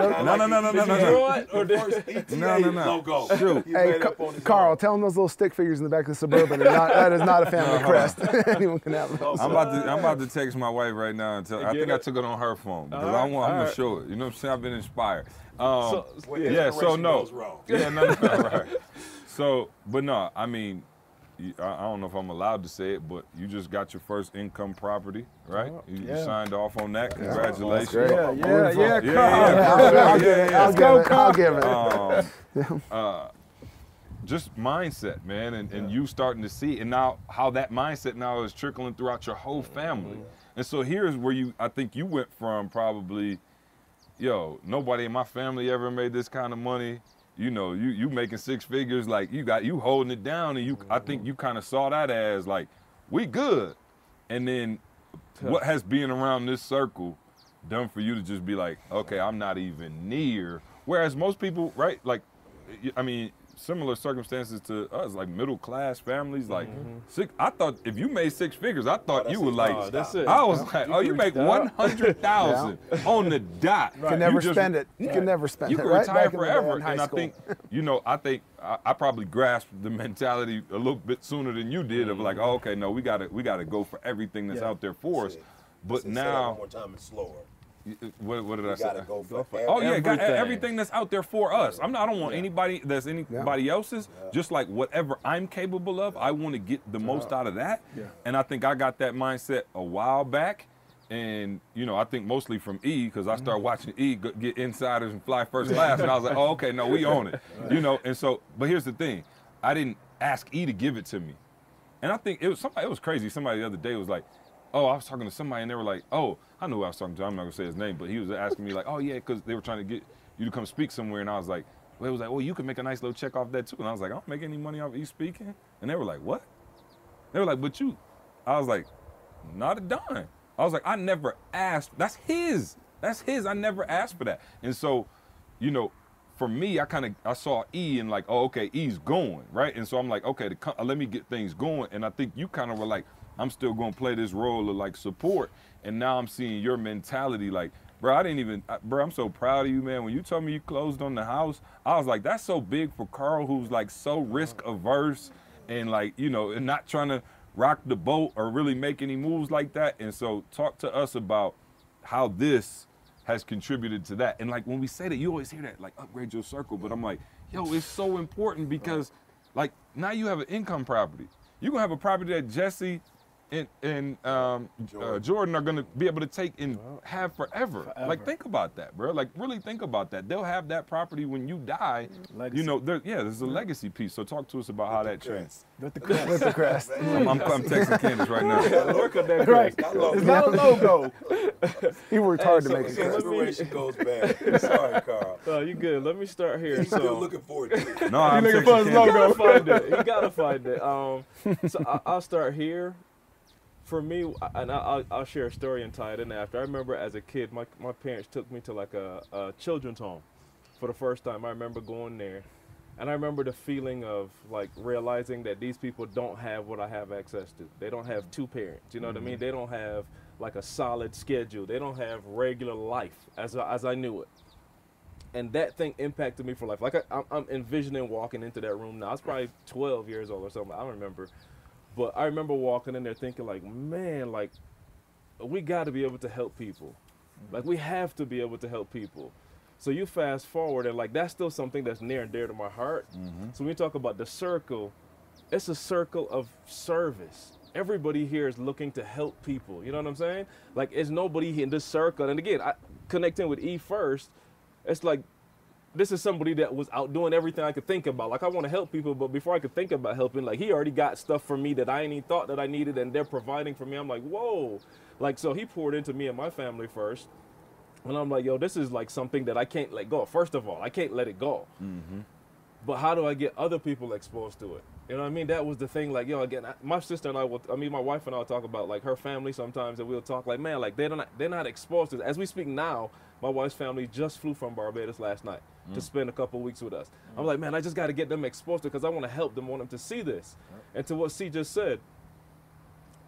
No. Logo. Shoot. Hey, Carl, tell him those little stick figures in the back of the Suburban. That is not a family crest. Anyone can have those. I'm about to text my wife right now and tell. I think I took it on her phone because I'm gonna show it. You know what I'm saying? I've been inspired. So no. Yeah, no, right. So, but no, I mean, I don't know if I'm allowed to say it, but you just got your first income property, right? You signed off on that. Congratulations. I'll give it. Just mindset, man, and you starting to see, and now how that mindset now is trickling throughout your whole family. And so here's where I think you went from probably, yo, nobody in my family ever made this kind of money. You know, you making 6 figures, like you holding it down, and I think you kind of saw that as like, we good. And then what has being around this circle done for you to just be like, okay, I'm not even near? Whereas most people, right? Like, I mean, similar circumstances to us, like middle class families, like I thought if you made 6 figures, I thought you were like, that's it. I was like, oh, you make 100,000 on the dot. You can never spend it. You can never spend it. You can right? retire Back in the day forever. in high And school. I think, I probably grasped the mentality a little bit sooner than you did of like, oh, okay, no, we gotta go for everything that's out there for us. But Say that now, one more time, it's slower. what did I You say? gotta go for Oh yeah, everything. everything that's out there for us. I don't want anybody that's anybody else's. Just like whatever I'm capable of, I want to get the most out of that. Yeah. And I think I got that mindset a while back. And I think mostly from E, because I started watching E get insiders and fly first class, and I was like, oh, okay, no, we own it. And so, but here's the thing, I didn't ask E to give it to me, and I think it was crazy. Somebody the other day was like, oh, I was talking to somebody and they were like, oh, I knew who I was talking to. I'm not gonna say his name, but he was asking me like, oh yeah, because they were trying to get you to come speak somewhere, and I was like, well, it was like, well, you can make a nice little check off that too, and I was like, I don't make any money off you speaking, and they were like, what? They were like, but you, I was like, not a dime. I was like, I never asked. That's his. I never asked for that. And so, for me, I saw E and like, oh, okay, E's going, right? And so I'm like, okay, let me get things going. And I think you kind of were like, I'm still going to play this role of like support. And now I'm seeing your mentality like, bro, I'm so proud of you, man. When you told me you closed on the house, I was like, that's so big for Carl, who's like so risk averse and like, and not trying to rock the boat or really make any moves like that. And so talk to us about how this has contributed to that. And like when we say that, you always hear that, like upgrade your circle. But I'm like, yo, it's so important because like now you have an income property. You're gonna have a property that Jesse and Jordan are gonna be able to take and have forever. Like think about that, bro. Like really think about that. They'll have that property when you die. Legacy. There's a legacy piece. So talk to us about how that changed. With the crest. With the crest. I'm texting Candace right now. Look at that Right. crest. It's not a logo. He worked hard to so- make it. so crest. Inspiration goes back. Sorry, Carl. Oh, you good. Let me start here. He's still So looking forward to it. No, I'm looking texting for his Candace. logo. he gotta find it. So I'll start here. For me, and I'll share a story and tie it in after. I remember as a kid, my parents took me to like a children's home for the first time. I remember going there, and I remember the feeling of like realizing that these people don't have what I have access to. They don't have 2 parents. You know what I mean? They don't have like a solid schedule. They don't have regular life as I knew it. And that thing impacted me for life. Like I'm envisioning walking into that room now. I was probably 12 years old or something. I don't remember. But I remember walking in there thinking like, man, like we got to be able to help people. Like we have to be able to help people. So you fast forward and like that's still something that's near and dear to my heart. So when you talk about the circle, it's a circle of service. Everybody here is looking to help people. You know what I'm saying? Like it's nobody in this circle. And again, connecting with E first, it's like this is somebody that was out doing everything I could think about. Like I want to help people, but before I could think about helping, like he already got stuff for me that I ain't even thought that I needed, and they're providing for me. I'm like, whoa. Like, so he poured into me and my family first. And I'm like, yo, this is like something that I can't let go. First of all, I can't let it go. But how do I get other people exposed to it? You know what I mean? That was the thing. Like, yo, again, my sister and my wife and I will talk about like her family sometimes, and we'll talk like, man, like they're not exposed to it. As we speak now, my wife's family just flew from Barbados last night to spend a couple weeks with us. I'm like, man, I just got to get them exposed to it because I want to help them, want them to see this. And to what C just said,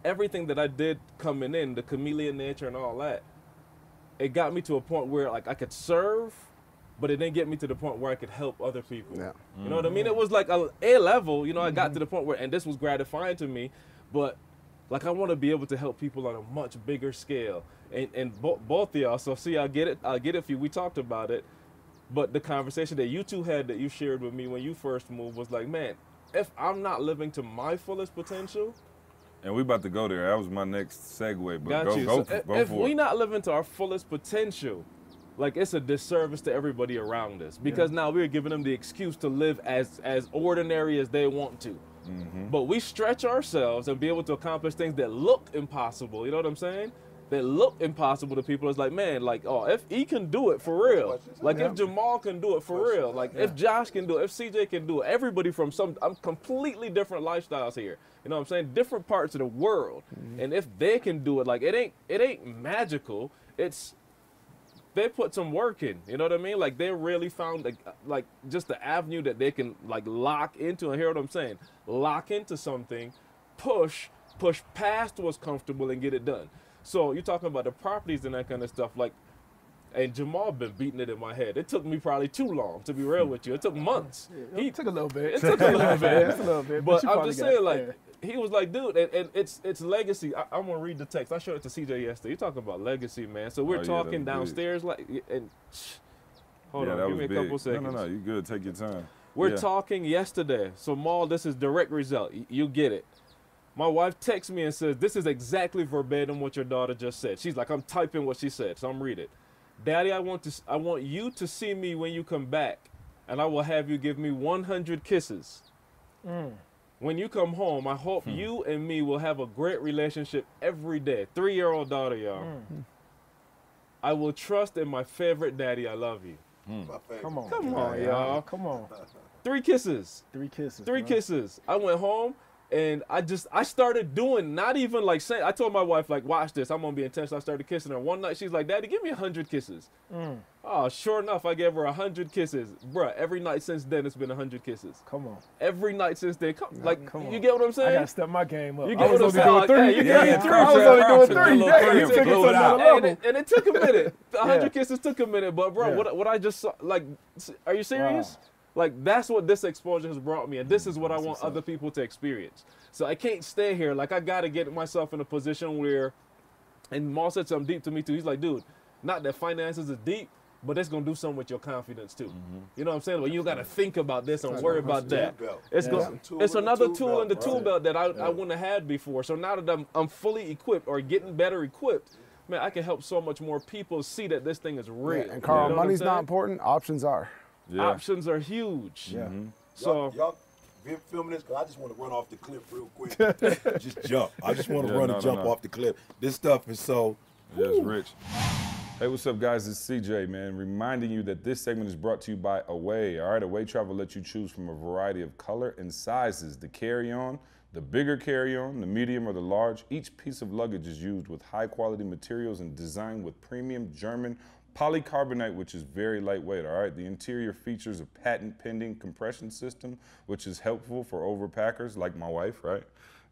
everything that I did coming in, the chameleon nature and all that, it got me to a point where like I could serve, but it didn't get me to the point where I could help other people. Yeah. You know what I mean? It was like a level, I got to the point where, and this was gratifying to me, but like I want to be able to help people on a much bigger scale. And both of y'all, so see, I get it for you. We talked about it, but the conversation that you two had that you shared with me when you first moved was like, man, if I'm not living to my fullest potential. And we about to go there. That was my next segue, but go If for we it. not living to our fullest potential, like it's a disservice to everybody around us because now we're giving them the excuse to live as ordinary as they want to. But we stretch ourselves and be able to accomplish things that look impossible. You know what I'm saying? that look impossible to people. It's like, man, like, oh, if he can do it for real, like if Jamal can do it for real, like if Josh can do it, if CJ can do it, everybody from I'm completely different lifestyles here. You know what I'm saying? Different parts of the world. And if they can do it, like it ain't magical. It's they put some work in, you know what I mean? Like they really found like just the avenue that they can like lock into, and hear what I'm saying? Lock into something, push past what's comfortable and get it done. So you're talking about the properties and that kind of stuff, like, and Jamal been beating it in my head. It took me probably too long, to be real with you. It took months. It took a little bit. It took a little bit. It's a little bit. But you I'm probably just got saying, it. like, he was like, dude, and it's legacy. I'm gonna read the text. I showed it to CJ yesterday. You're talking about legacy, man. So we're talking downstairs, like, and hold on, give me a couple seconds. No, you good. Take your time. We're talking yesterday. So Maul, this is direct result. You get it. My wife texts me and says, this is exactly verbatim what your daughter just said. She's like, I'm typing what she said, so I'm reading it. Daddy, I want you to see me when you come back, and I will have you give me 100 kisses. When you come home, I hope you and me will have a great relationship every day. 3-year-old daughter, y'all. I will trust in my favorite daddy. I love you. Come on, y'all. Come on. 3 kisses. 3 kisses. 3 kisses. I went home. And I started doing, not even like saying, I told my wife, like, watch this, I'm going to be intentional. I started kissing her. One night, she's like, Daddy, give me 100 kisses. Oh, sure enough, I gave her 100 kisses. Bruh, every night since then, it's been 100 kisses. Come on. Every night since then. Come on. You get what I'm I saying? got to step my game up. You get what I'm saying? Doing 3. Hey, you get I was only doing 3. You took it to another level. And it took a minute. 100 kisses took a minute. But, bro, what I just saw, like, are you serious? Wow. Like, that's what this exposure has brought me, and this is what I want other people to experience. So I can't stay here. Like, I got to get myself in a position where, and Maul said something deep to me, too. He's like, dude, not that finances is deep, but it's going to do something with your confidence, too. You know what I'm saying? Well, you got to think about this and worry about that. It's another tool in the tool belt that I wouldn't have had before. So now that I'm fully equipped or getting better equipped, man, I can help so much more people see that this thing is real. And Carl, you know money's not important. Options are. Options are huge. So y'all been filming this? Cause I just want to run off the cliff real quick. Just jump. I just want to run and jump off the cliff. This stuff is so. Yeah, it's rich. Hey, what's up, guys? It's CJ, man. Reminding you that this segment is brought to you by Away. All right, Away Travel lets you choose from a variety of color and sizes. The carry-on, the bigger carry-on, the medium, or the large. Each piece of luggage is used with high-quality materials and designed with premium German polycarbonate, which is very lightweight, all right? The interior features a patent-pending compression system, which is helpful for overpackers like my wife, right?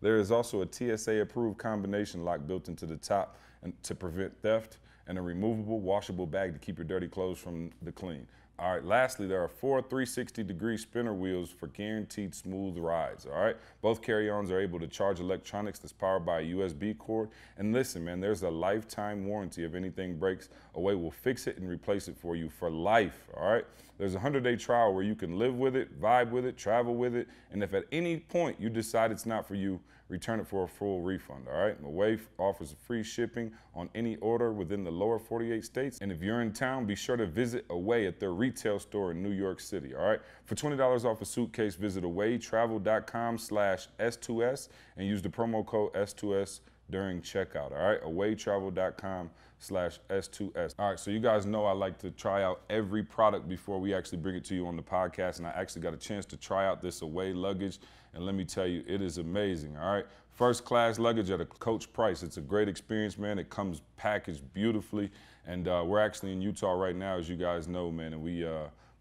There is also a TSA-approved combination lock built into the top and to prevent theft, and a removable, washable bag to keep your dirty clothes from the clean. All right, lastly, there are 4 360-degree spinner wheels for guaranteed smooth rides, all right? Both carry-ons are able to charge electronics that's powered by a USB cord. And listen, man, there's a lifetime warranty. If anything breaks, Away will fix it and replace it for you for life, all right? There's a 100-day trial where you can live with it, vibe with it, travel with it, and if at any point you decide it's not for you, return it for a full refund, all right? Away offers free shipping on any order within the lower 48 states. And if you're in town, be sure to visit Away at their retail store in New York City, all right? For $20 off a suitcase, visit awaytravel.com/S2S and use the promo code S2S during checkout, all right? awaytravel.com/S2S. All right, so you guys know I like to try out every product before we actually bring it to you on the podcast, and I actually got a chance to try out this Away luggage. And let me tell you, it is amazing, all right? First class luggage at a coach price. It's a great experience, man. It comes packaged beautifully. And we're actually in Utah right now, as you guys know, man. And we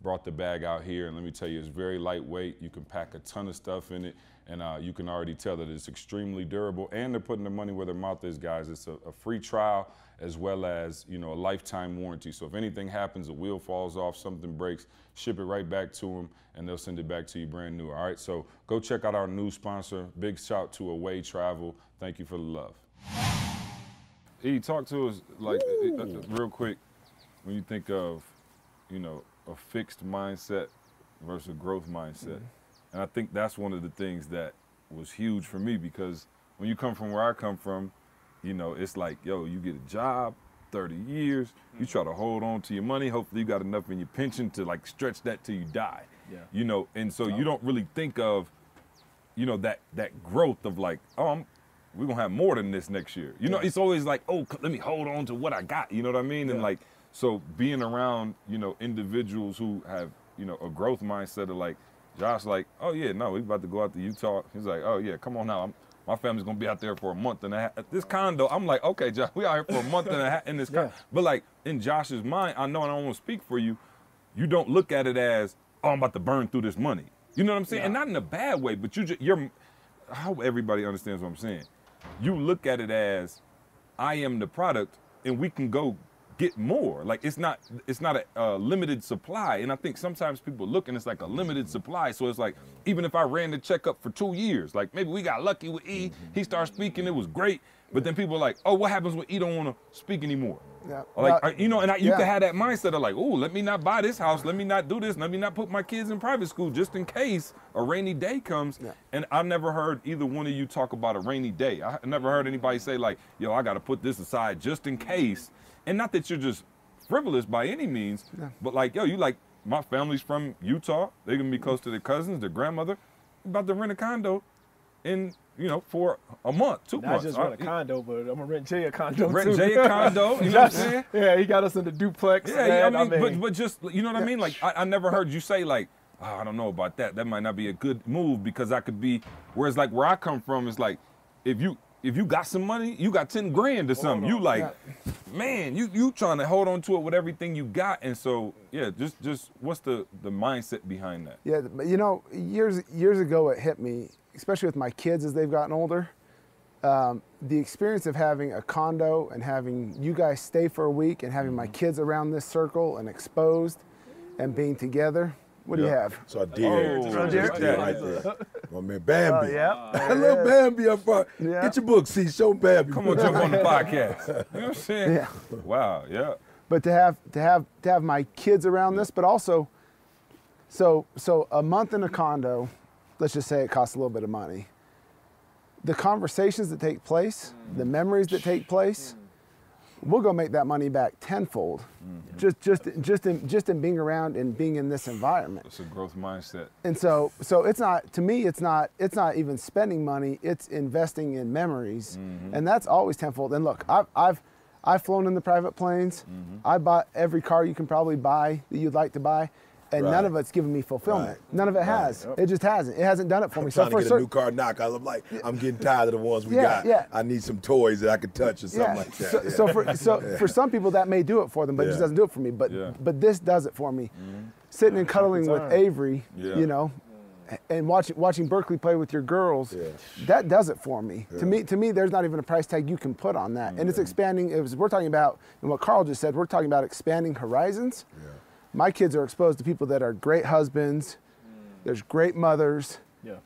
brought the bag out here. And let me tell you, it's very lightweight. You can pack a ton of stuff in it. And you can already tell that it's extremely durable. And they're putting their money where their mouth is, guys. It's a free trial as well as, you know, a lifetime warranty. So if anything happens, a wheel falls off, something breaks, ship it right back to them, and they'll send it back to you brand new, all right? So go check out our new sponsor. Big shout to Away Travel. Thank you for the love. E, talk to us, like, real quick, when you think of, you know, a fixed mindset versus a growth mindset. And I think that's one of the things that was huge for me, because when you come from where I come from, you know, it's like, yo, you get a job, 30 years, you try to hold on to your money. Hopefully you got enough in your pension to like stretch that till you die. You know, and so you don't really think of, you know, that growth of like, oh, we're going to have more than this next year. You know, it's always like, oh, let me hold on to what I got. You know what I mean? And like, so being around, you know, individuals who have, you know, a growth mindset of like, Josh, like, oh yeah, no, we about to go out to Utah. He's like, oh yeah, come on now. My family's going to be out there for a month and a half. At this condo, I'm like, okay, Josh, we out here for a month and a half in this condo. But like, in Josh's mind, I know, and I don't want to speak for you, you don't look at it as, oh, I'm about to burn through this money. You know what I'm saying? And not in a bad way, but you're, I hope everybody understands what I'm saying. You look at it as, I am the product, and we can go get more. Like, it's not a limited supply. And I think sometimes people look and it's like a limited supply. So it's like, even if I ran the checkup for 2 years, like maybe we got lucky with E, he started speaking, it was great. But then people are like, oh, what happens when E don't want to speak anymore? Yeah. Like, you know, and you can have that mindset of like, oh, let me not buy this house. Let me not do this. Let me not put my kids in private school just in case a rainy day comes. Yeah. And I never heard either one of you talk about a rainy day. I never heard anybody say like, yo, I got to put this aside just in case. And not that you're just frivolous by any means, but like, yo, you like, my family's from Utah. They're going to be close to their cousins, their grandmother. I'm about to rent a condo in, you know, for a month, 2 months. Not just rent a condo, but I'm going to rent Jay a condo Rent too. Jay a condo, you know what I'm saying? Yeah, he got us in the duplex. Yeah, I mean, but just, you know what I mean? Like, I never heard you say like, oh, I don't know about that. That might not be a good move because I could be, whereas like where I come from is like, if you got some money, you got 10 grand or something. You like, man, you trying to hold on to it with everything you got. And so, yeah, just what's the mindset behind that? Yeah, you know, years ago it hit me, especially with my kids as they've gotten older. The experience of having a condo and having you guys stay for a week and having my kids around this circle and exposed and being together. What do you have? So a deer. Oh, deer right there. My man Bambi. Yeah. Little Bambi up front. Yeah. Get your book, see, show Bambi. Come on, jump on the podcast. You know what I'm saying? Yeah. Wow, yeah. But to have my kids around this, but also, so a month in a condo, let's just say it costs a little bit of money. The conversations that take place, the memories that take place, we'll go make that money back tenfold, just in being around and being in this environment. It's a growth mindset. And so it's not, to me, it's not even spending money, it's investing in memories, and that's always tenfold. And look, I've flown in the private planes. I bought every car you can probably buy that you'd like to buy. And none of it's given me fulfillment. None of it has. It just hasn't. It hasn't done it for me. I'm trying to get a new car now because I'm like, I'm getting tired of the ones we got. I need some toys that I can touch or something like that. For some people that may do it for them, but it just doesn't do it for me. But this does it for me. Sitting and cuddling with Avery, you know, and watching Berkeley play with your girls, that does it for me. To me, there's not even a price tag you can put on that. And it's expanding. We're talking about, and what Carl just said, we're talking about expanding horizons. My kids are exposed to people that are great husbands. There's great mothers.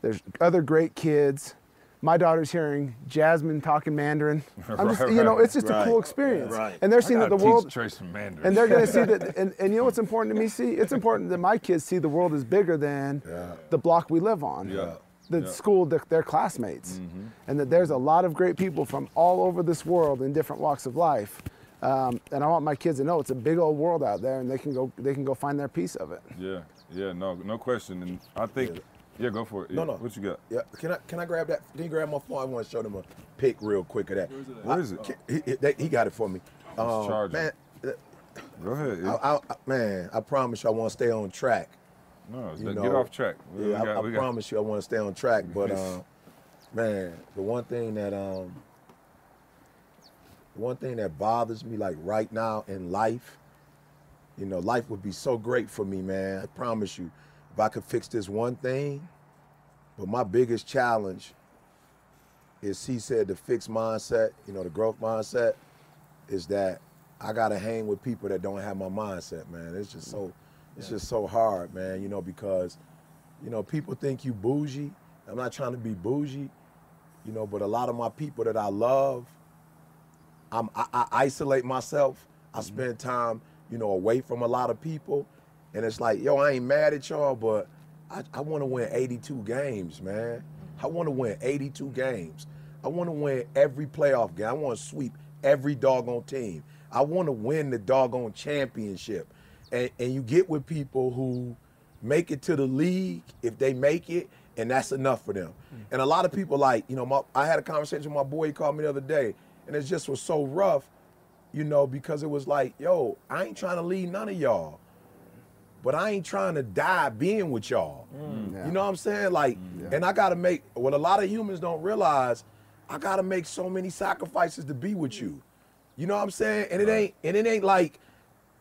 There's other great kids. My daughter's hearing Jasmine talking Mandarin. I'm just, you know, it's just a cool experience. And they're seeing that the world, and they're going to see that, and you know what's important to me? See, it's important that my kids see the world is bigger than the block we live on. The school, their classmates. And that there's a lot of great people from all over this world in different walks of life. And I want my kids to know it's a big old world out there, and they can go find their piece of it. No question. And I think, go for it. No. What you got? Can I grab that? Can you grab my phone? I want to show them a pic real quick of that. Where is it? He got it for me. Man, go ahead. I promise you I want to stay on track. No, get off track. I promise you I want to stay on track. But man, the one thing that bothers me, like right now in life, you know, life would be so great for me, man. I promise you, if I could fix this one thing. But my biggest challenge is, he said, the fixed mindset, you know, the growth mindset, is that I gotta hang with people that don't have my mindset, man. It's just so hard, man, you know, because, you know, people think you bougie. I'm not trying to be bougie, you know, but a lot of my people that I love, I isolate myself. I spend time, you know, away from a lot of people. And it's like, yo, I ain't mad at y'all, but I want to win 82 games, man. I want to win 82 games. I want to win every playoff game. I want to sweep every doggone team. I want to win the doggone championship. And you get with people who make it to the league, if they make it, and that's enough for them. And a lot of people like, you know, I had a conversation with my boy, he called me the other day, and it just was so rough, you know, because it was like, yo, I ain't trying to leave none of y'all, but I ain't trying to die being with y'all. You know what I'm saying? Like, and I gotta make, what a lot of humans don't realize, I gotta make so many sacrifices to be with you. You know what I'm saying? And it ain't like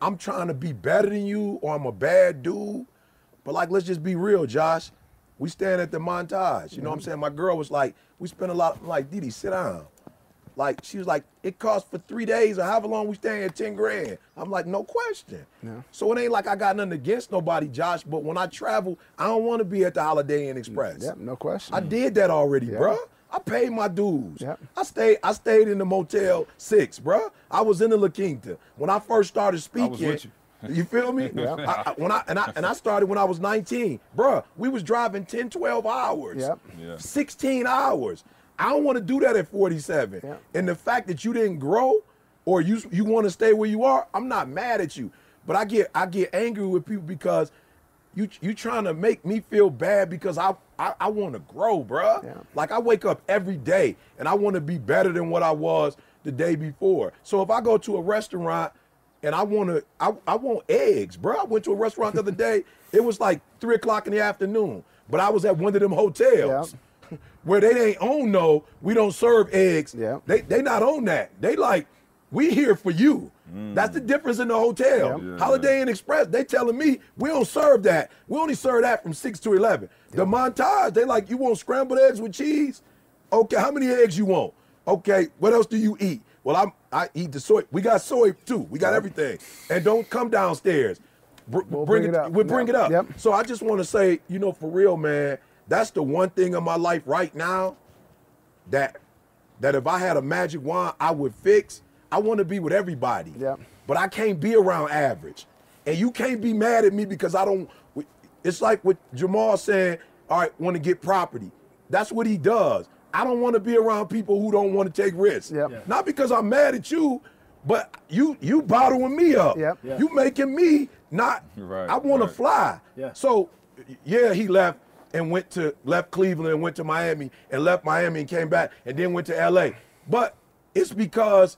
I'm trying to be better than you or I'm a bad dude. But like, let's just be real, Josh. We stand at the montage. You know what I'm saying? My girl was like, we spent a lot, I'm like, Didi, sit down. Like, she was like, it costs for 3 days or however long we staying at 10 grand. I'm like, no question. So it ain't like I got nothing against nobody, Josh, but when I travel, I don't want to be at the Holiday Inn Express. Yep, no question. I did that already, bruh. I paid my dues. Yep. I stayed in the Motel 6, bruh. I was in the La Quinta. When I first started speaking, I was with you. You feel me? I started when I was 19. Bruh, we was driving 10, 12 hours. Yep. 16 hours. I don't want to do that at 47. Yep. And the fact that you didn't grow or you want to stay where you are, I'm not mad at you. But I get angry with people because you trying to make me feel bad because I want to grow, bruh. Yeah. Like I wake up every day and I want to be better than what I was the day before. So if I go to a restaurant and I want eggs, bro. I went to a restaurant the other day. It was like 3 o'clock in the afternoon, but I was at one of them hotels where they ain't own we don't serve eggs. Yeah. They not on that. They like, we here for you. That's the difference in the hotel. Holiday Inn Express, they telling me we don't serve that. We only serve that from 6 to 11. The Montage, they like, you want scrambled eggs with cheese? Okay, how many eggs you want? Okay, what else do you eat? Well, I eat the soy. We got soy too. We got everything. And don't come downstairs. We'll bring it up. We'll bring it up. Yep. So I just want to say, you know, for real, man, that's the one thing in my life right now that if I had a magic wand, I would fix. I want to be with everybody. Yep. But I can't be around average. And you can't be mad at me because I don't. It's like what Jamal saying, all right, want to get property. That's what he does. I don't want to be around people who don't want to take risks. Yep. Not because I'm mad at you, but you bottling me up. Yep. You making me not. I want to fly. So, yeah, he left and left Cleveland and went to Miami and left Miami and came back and then went to LA. But it's because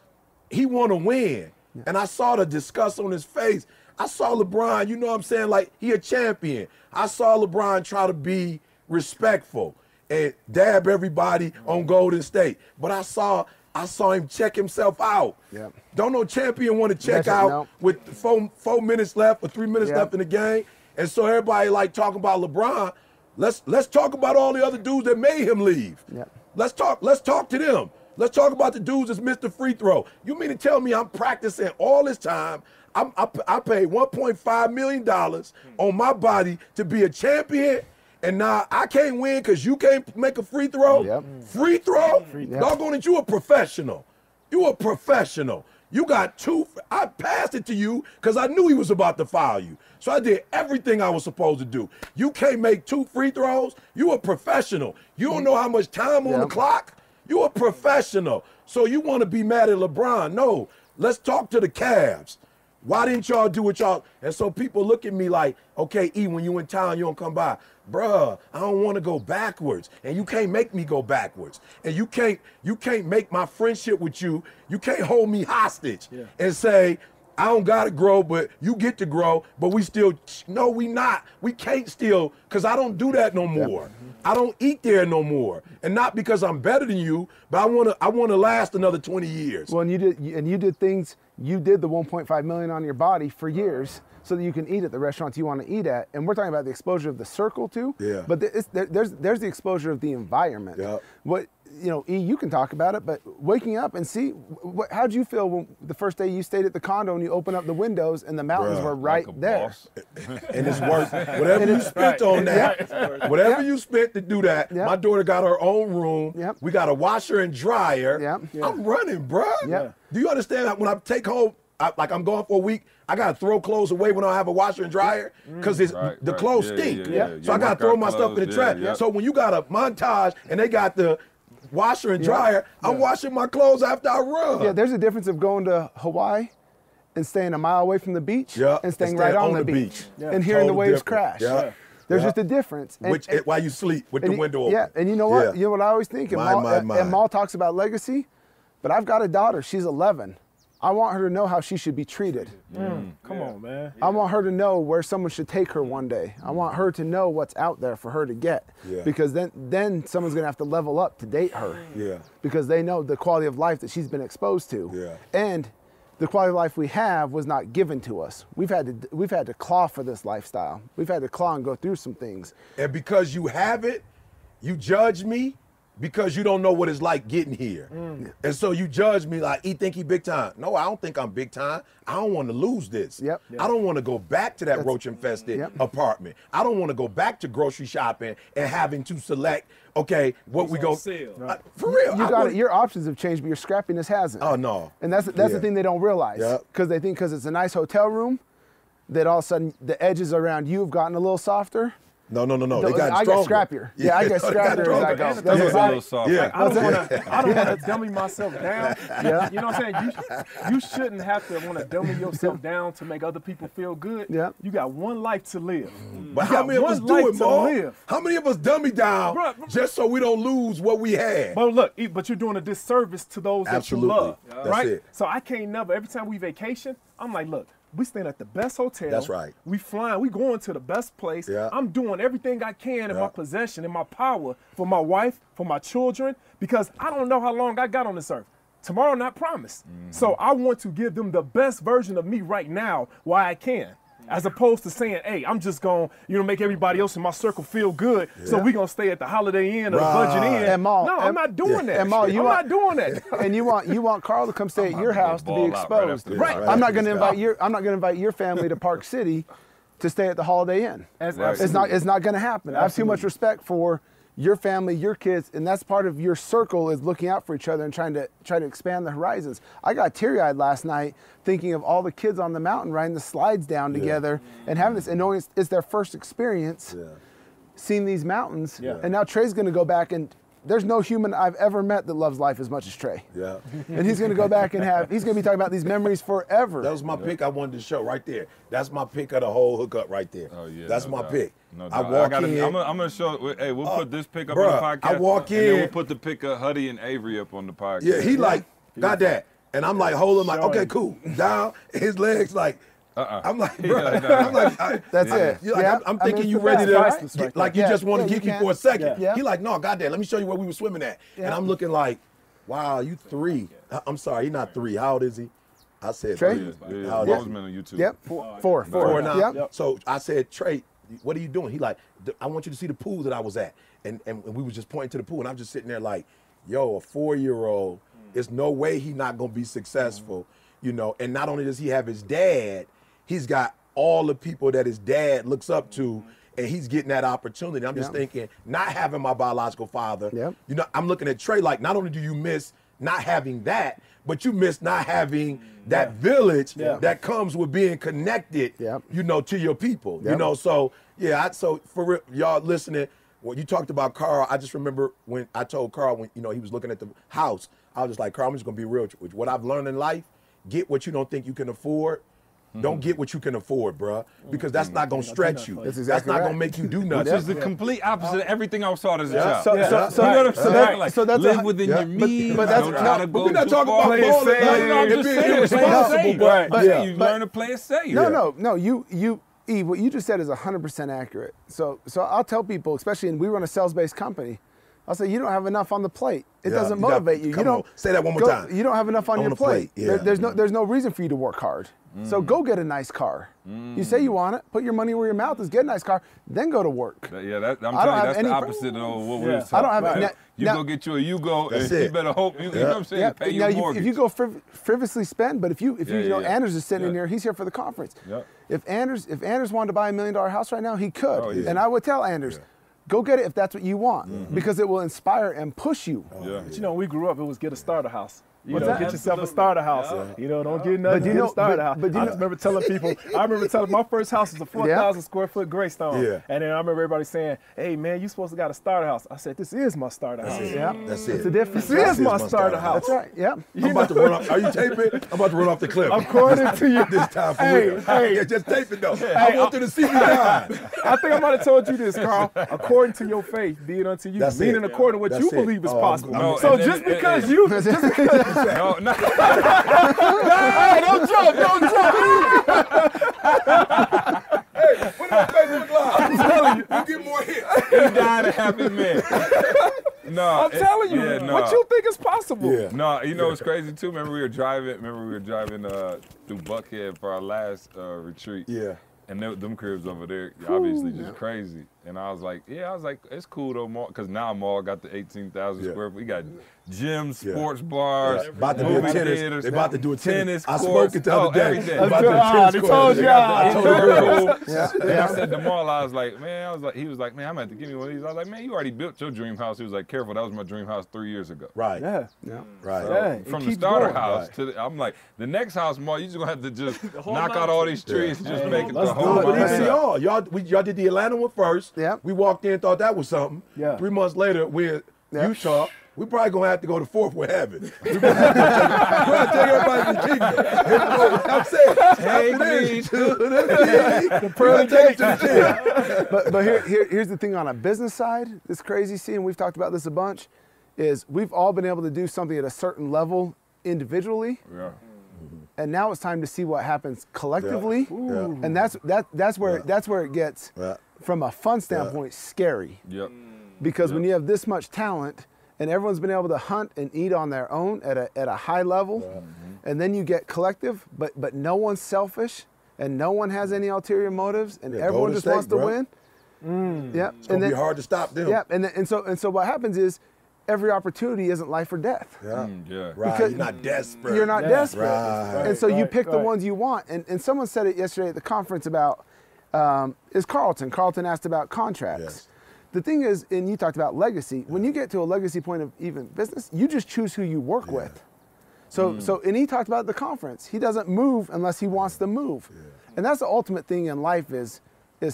he want to win. And I saw the disgust on his face. I saw LeBron, you know what I'm saying, like he a champion. I saw LeBron try to be respectful and dab everybody on Golden State. But I saw him check himself out. Don't no champion want to check out with 4 minutes left or 3 minutes left in the game. And so everybody like talking about LeBron. Let's talk about all the other dudes that made him leave. Let's talk to them. Let's talk about the dudes that's missed the free throw. You mean to tell me I'm practicing all this time? I paid $1.5 million on my body to be a champion, and now I can't win because you can't make a free throw? Free throw? Doggone it, you a professional. You a professional. You got two. I passed it to you because I knew he was about to foul you. So I did everything I was supposed to do. You can't make 2 free throws? You a professional. You don't know how much time on the clock? You a professional. So you want to be mad at LeBron? No. Let's talk to the Cavs. Why didn't y'all do what y'all? And so people look at me like, okay, E, when you in town, you don't come by. Bruh, I don't want to go backwards. And you can't make me go backwards. And you can't make my friendship with you, you can't hold me hostage and say, I don't got to grow, but you get to grow, but we still, no, we not. We can't still, because I don't do that no more. I don't eat there no more. And not because I'm better than you, but I want to last another 20 years. Well, and you did things, you did the 1.5 million on your body for years so that you can eat at the restaurants you want to eat at. And we're talking about the exposure of the circle too. But there's the exposure of the environment. What, you know, E, you can talk about it, but waking up and see, how'd you feel when the first day you stayed at the condo and you opened up the windows and the mountains were right there? And it's worth whatever you spent on that. Whatever you spent to do that. My daughter got her own room. We got a washer and dryer. I'm running, bro. Do you understand that when I take home, like I'm going for a week, I got to throw clothes away when I don't have a washer and dryer because the clothes stink. So I got to throw my stuff in the trash. So when you got a Montage and they got the washer and dryer, I'm washing my clothes after I run. There's a difference of going to Hawaii and staying a mile away from the beach and staying right on the beach and hearing the waves crash. There's just a difference. While you sleep with the window open. Yeah, and you know what? Yeah. You know what I always think? And Maul talks about legacy, but I've got a daughter. She's 11. I want her to know how she should be treated. Come on, man. I want her to know where someone should take her one day. I want her to know what's out there for her to get. Because then someone's gonna have to level up to date her. Because they know the quality of life that she's been exposed to. And the quality of life we have was not given to us. We've had to claw for this lifestyle. We've had to claw and go through some things. And because you have it, you judge me because you don't know what it's like getting here. And so you judge me like, he think he big time. No, I don't think I'm big time. I don't want to lose this. I don't want to go back to that roach-infested apartment. I don't want to go back to grocery shopping and having to select, okay, what we go sale. For real. You got it. Your options have changed, but your scrappiness hasn't. Oh, no. And that's the thing they don't realize. Because they think because it's a nice hotel room, that all of a sudden the edges around you have gotten a little softer. No. They I got get scrappier. Yeah, I get scrappier as I go. That's a little soft. I don't want to dummy myself down. You know what I'm saying? You shouldn't have to want to dummy yourself down to make other people feel good. You got one life to live. But how many of us do it, Mo? How many of us dummy down just so we don't lose what we had? But look, but you're doing a disservice to those that you love, right? That's it. So I can't never, every time we vacation, I'm like, look, we staying at the best hotel. That's right. We flying, we going to the best place. I'm doing everything I can in my possession, in my power for my wife, for my children, because I don't know how long I got on this earth. Tomorrow not promised. So I want to give them the best version of me right now while I can. As opposed to saying, hey, I'm just going to, make everybody else in my circle feel good, so we're going to stay at the Holiday Inn or the Budget Inn. And Maul, no, I'm not doing that. And Maul, I'm not doing that. And you want Carl to come stay at your house to be exposed. I'm not going to invite your family to Park City to stay at the Holiday Inn. It's not going to happen. I have too much respect for your family, your kids, and that's part of your circle is looking out for each other and trying to expand the horizons. I got teary-eyed last night thinking of all the kids on the mountain riding the slides down together and having this, and knowing it's their first experience seeing these mountains. And now Trey's going to go back, and there's no human I've ever met that loves life as much as Trey. And he's going to go back and he's going to be talking about these memories forever. That was my pick I wanted to show right there. That's my pick of the whole hookup right there. That's my pick. I walk in. I'm going to show, hey, we'll put this pick up on the podcast. I walk in. And then we'll put the pick of Huddy and Avery up on the podcast. Yeah, he like, got that. And I'm like, holding like, okay, cool. Down, his legs like, I'm like, bro, I'm like, that's it. Like, I'm thinking you ready to, like, you just want to keep me for a second. He like, no, goddamn, let me show you where we were swimming at. And I'm looking like, wow, you 3. I'm sorry, he's not 3. How old is he? I said Trey? 3. How old is he? On YouTube. Yep, 4 now. So I said, Trey, what are you doing? He like, I want you to see the pool that I was at. And we was just pointing to the pool, and I'm just sitting there like, yo, a 4-year-old, there's no way he's not gonna be successful, and not only does he have his dad, he's got all the people that his dad looks up to, and he's getting that opportunity. I'm just thinking, not having my biological father, I'm looking at Trey like, not only do you miss not having that, but you miss not having that village that comes with being connected, to your people, so so for real, y'all listening, when you talked about Carl, I just remember when I told Carl when, he was looking at the house, I was just like, Carl, I'm just gonna be real with you. What I've learned in life, get what you don't think you can afford. Don't get what you can afford, bruh, because that's not gonna stretch you. That's not gonna make you do nothing. Which is the complete opposite of everything I was taught as a child. So you know what I'm saying? So that's live within your means. But that's don't try to go we're not too talking far. about balling and being irresponsible, but you learn to play it safe. No. You what you just said is 100% accurate. So I'll tell people, especially, and we run a sales-based company, I'll say, you don't have enough on the plate. It doesn't motivate you. You don't say that one more time. You don't have enough on your plate. There's no reason for you to work hard. So go get a nice car. You say you want it, put your money where your mouth is, get a nice car, then go to work. I'm telling you, that's the opposite of what we were talking about. You go get you a Yugo, and you better hope, you know what I'm saying, pay your mortgage. If you go frivolously spend, but if you Anders is sitting in here, he's here for the conference. If Anders wanted to buy $1 million house right now, he could. And I would tell Anders, go get it if that's what you want, because it will inspire and push you. But we grew up, it was get a starter house. You know, get yourself a starter house. You know, don't get nothing. Get a starter house. I remember telling people. My first house was a 4,000 square foot Greystone. Yeah. And then I remember everybody saying, "Hey man, you supposed to got a starter house." I said, "This is my starter house." That's it. It's a difference. This is my starter house. That's right. Yep. I'm about to run off. Are you taping? I'm about to run off the cliff. According to you. This time for real. Hey. Just tape it though. I want them to see me die. I think I might have told you this, Carl. According to your faith, be it unto you. That's meaning it. according to what That's you it. believe is possible. No, So and just then- because you, No, no. hey, don't jump. Put it on Facebook Live. I'm telling you, you get more hits. He died a happy man. No, I'm telling you, yeah, no. what you think is possible. Yeah. No, you know what's crazy too? Remember we were driving through Buckhead for our last retreat. Yeah. And them cribs over there, obviously just crazy. And I was like, it's cool though, because now Mall got the 18,000 square foot. We got gyms, sports bars, About to do a movie tennis. theaters. They about to do a tennis I spoke courts. it the other day. Everything. About to do a tennis they court. told you. I told the girls. I said to Maul, I was like, he was like, man, I'm gonna have to give me one of these. I was like, man, you already built your dream house. He was like, careful, that was my dream house 3 years ago. Right. Yeah. Right. Yeah, it From the keeps starter going. house to I'm like, the next house, Maul, you just gonna have to just knock out all these trees and just make it Let's the do whole it. But even house. y'all did the Atlanta one first. Yep. We walked in, thought that was something. Yeah. 3 months later, we're in Utah. We probably gonna have to go to fourth with heaven. We're gonna take everybody to the kingdom. I'm saying, Take me the pearly gates to the king. But here's the thing on a business side, this crazy scene, we've talked about this a bunch, is we've all been able to do something at a certain level individually. Yeah. And now it's time to see what happens collectively. Yeah. And that's where it gets, Yeah. from a fun standpoint, scary. Yep. Because when you have this much talent and everyone's been able to hunt and eat on their own at a high level, and then you get collective, but no one's selfish and no one has any ulterior motives, and everyone Golden just State, wants to bro. win. Yep. It's gonna be hard to stop them. Yeah, and so what happens is every opportunity isn't life or death. Yeah. Yeah. Right. Because You're not desperate. You're not desperate. Right. And so you Right, pick the right. ones you want. And someone said it yesterday at the conference about, is Carlton. Carlton asked about contracts. Yes. The thing is, and you talked about legacy, when you get to a legacy point of even business, you just choose who you work with. So, and he talked about at the conference, he doesn't move unless he wants to move. And that's the ultimate thing in life is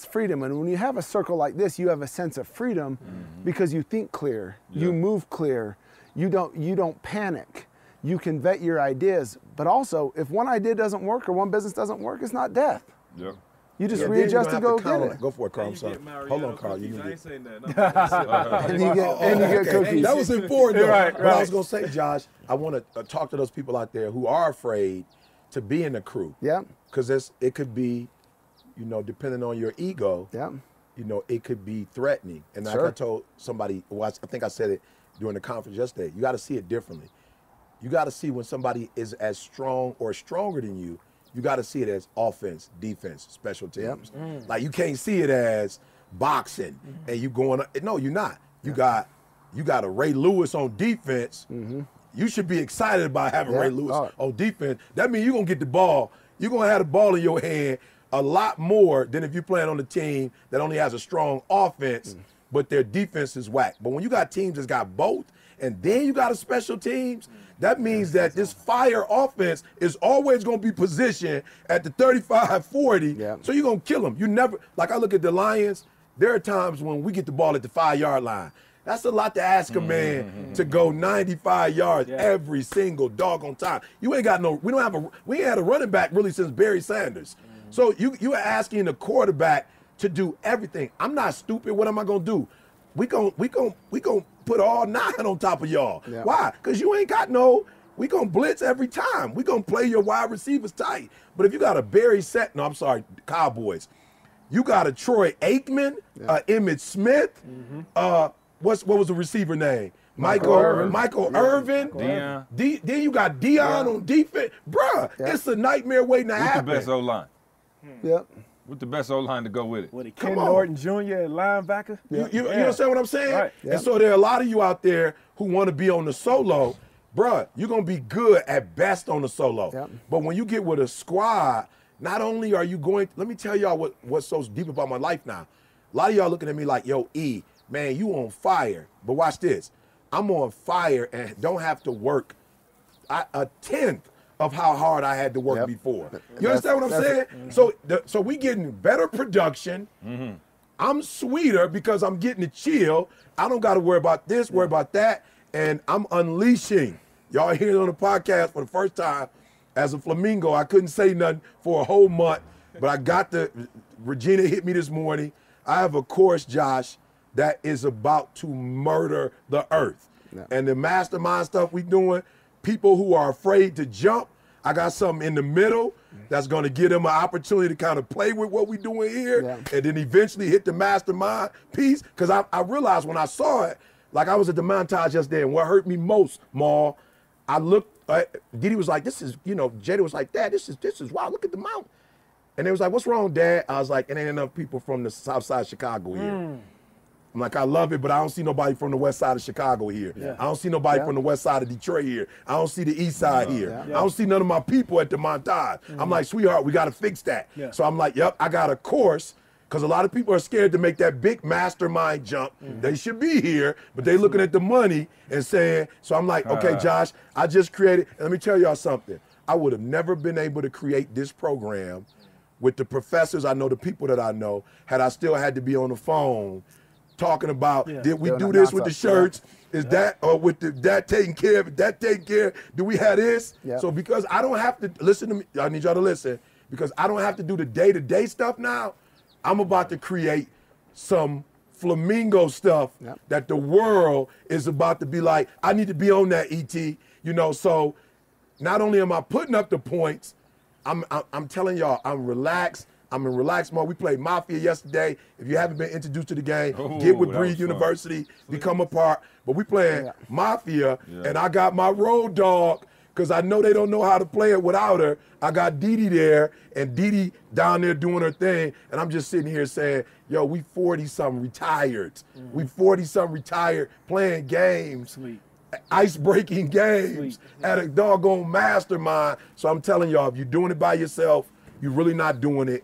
freedom. And when you have a circle like this, you have a sense of freedom because you think clear, you move clear, you don't panic, you can vet your ideas. But also, if one idea doesn't work or one business doesn't work, it's not death. Yep. You just Yeah, then you're readjust gonna and have go to count get on it. Go for it, Carl. I'm sorry. Hold on, Carl. You can I get ain't saying that. And you get okay. cookies. That was important, though. Right, But I right. was gonna say, Josh, I want to talk to those people out there who are afraid to be in the crew. Yeah. Because it could be, depending on your ego, Yeah. it could be threatening. And like Sure. I told somebody, I think I said it during the conference yesterday, you got to see it differently. You got to see when somebody is as strong or stronger than you, you got to see it as offense, defense, special teams. Like you can't see it as boxing and you going, no, you're not. You got a Ray Lewis on defense. You should be excited about having Ray Lewis on defense. That means you're going to get the ball. You're going to have the ball in your hand a lot more than if you're playing on a team that only has a strong offense, but their defense is whack. But when you got teams that's got both, and then you got a special teams, that means that this fire offense is always going to be positioned at the 35, 40. Yeah. So you're going to kill them. You never, like I look at the Lions, there are times when we get the ball at the 5-yard line. That's a lot to ask a man to go 95 yards every single doggone time. You ain't got we ain't had a running back really since Barry Sanders. So you are asking the quarterback to do everything. I'm not stupid. What am I gonna do? We gon' put all 9 on top of y'all. Yeah. Why? Because you ain't got we gonna blitz every time. We gonna play your wide receivers tight. But if you got a Barry Cowboys, you got a Troy Aikman, Emmitt Smith, what was the receiver name? Michael Irvin. Deion. Then you got Deion on defense. Bruh, it's a nightmare waiting to What's happen. the best O-line? Yep. What's the best O-line to go with it? What, Ken Come on. Norton Jr. at linebacker? You understand what I'm saying? Right. And so there are a lot of you out there who want to be on the solo. Bruh, you're going to be good at best on the solo. Yep. But when you get with a squad, not only are you going, let me tell y'all what's so deep about my life now. A lot of y'all looking at me like, yo, E, man, you on fire. But watch this. I'm on fire and don't have to work a tenth of how hard I had to work before. You understand what I'm saying? So we getting better production. I'm sweeter because I'm getting to chill. I don't got to worry about this, worry about that, and I'm unleashing. Y'all hear it on the podcast for the first time. As a flamingo, I couldn't say nothing for a whole month, but I got Regina hit me this morning. I have a course, Josh, that is about to murder the earth. And the mastermind stuff we doing, people who are afraid to jump, I got something in the middle that's going to give them an opportunity to kind of play with what we doing here and then eventually hit the mastermind piece. Because I realized when I saw it, like I was at the montage yesterday, and what hurt me most, Maul, I looked, Didi was like, this is, you know, Jada was like, Dad, this is wow, look at the mountain. And they was like, what's wrong, Dad? I was like, it ain't enough people from the south side of Chicago here. I'm like, I love it, but I don't see nobody from the west side of Chicago here. I don't see nobody from the west side of Detroit here. I don't see the east side here. I don't see none of my people at the montage. I'm like, sweetheart, we got to fix that. So I'm like, yep, I got a course, because a lot of people are scared to make that big mastermind jump. They should be here, but they looking at the money and saying, so I'm like, okay, Josh, I just created, and let me tell y'all something. I would have never been able to create this program with the professors I know, the people that I know, had I still had to be on the phone talking about, did we do this with the shirts? Is that, or with that taken care of, that taken care, do we have this? So because I don't have to, listen to me, I need y'all to listen, because I don't have to do the day-to-day stuff now, I'm about to create some flamingo stuff that the world is about to be like, I need to be on that, ET. You know, so not only am I putting up the points, I'm telling y'all, I'm relaxed. I'm in relaxed mode. We played Mafia yesterday. If you haven't been introduced to the game, get with Breed University, become a part. But we playing Mafia, and I got my road dog, because I know they don't know how to play it without her. I got Didi there, and Didi down there doing her thing, and I'm just sitting here saying, yo, we 40-something retired. We 40-something retired playing games. Ice-breaking games at a doggone mastermind. So I'm telling y'all, if you're doing it by yourself, you're really not doing it.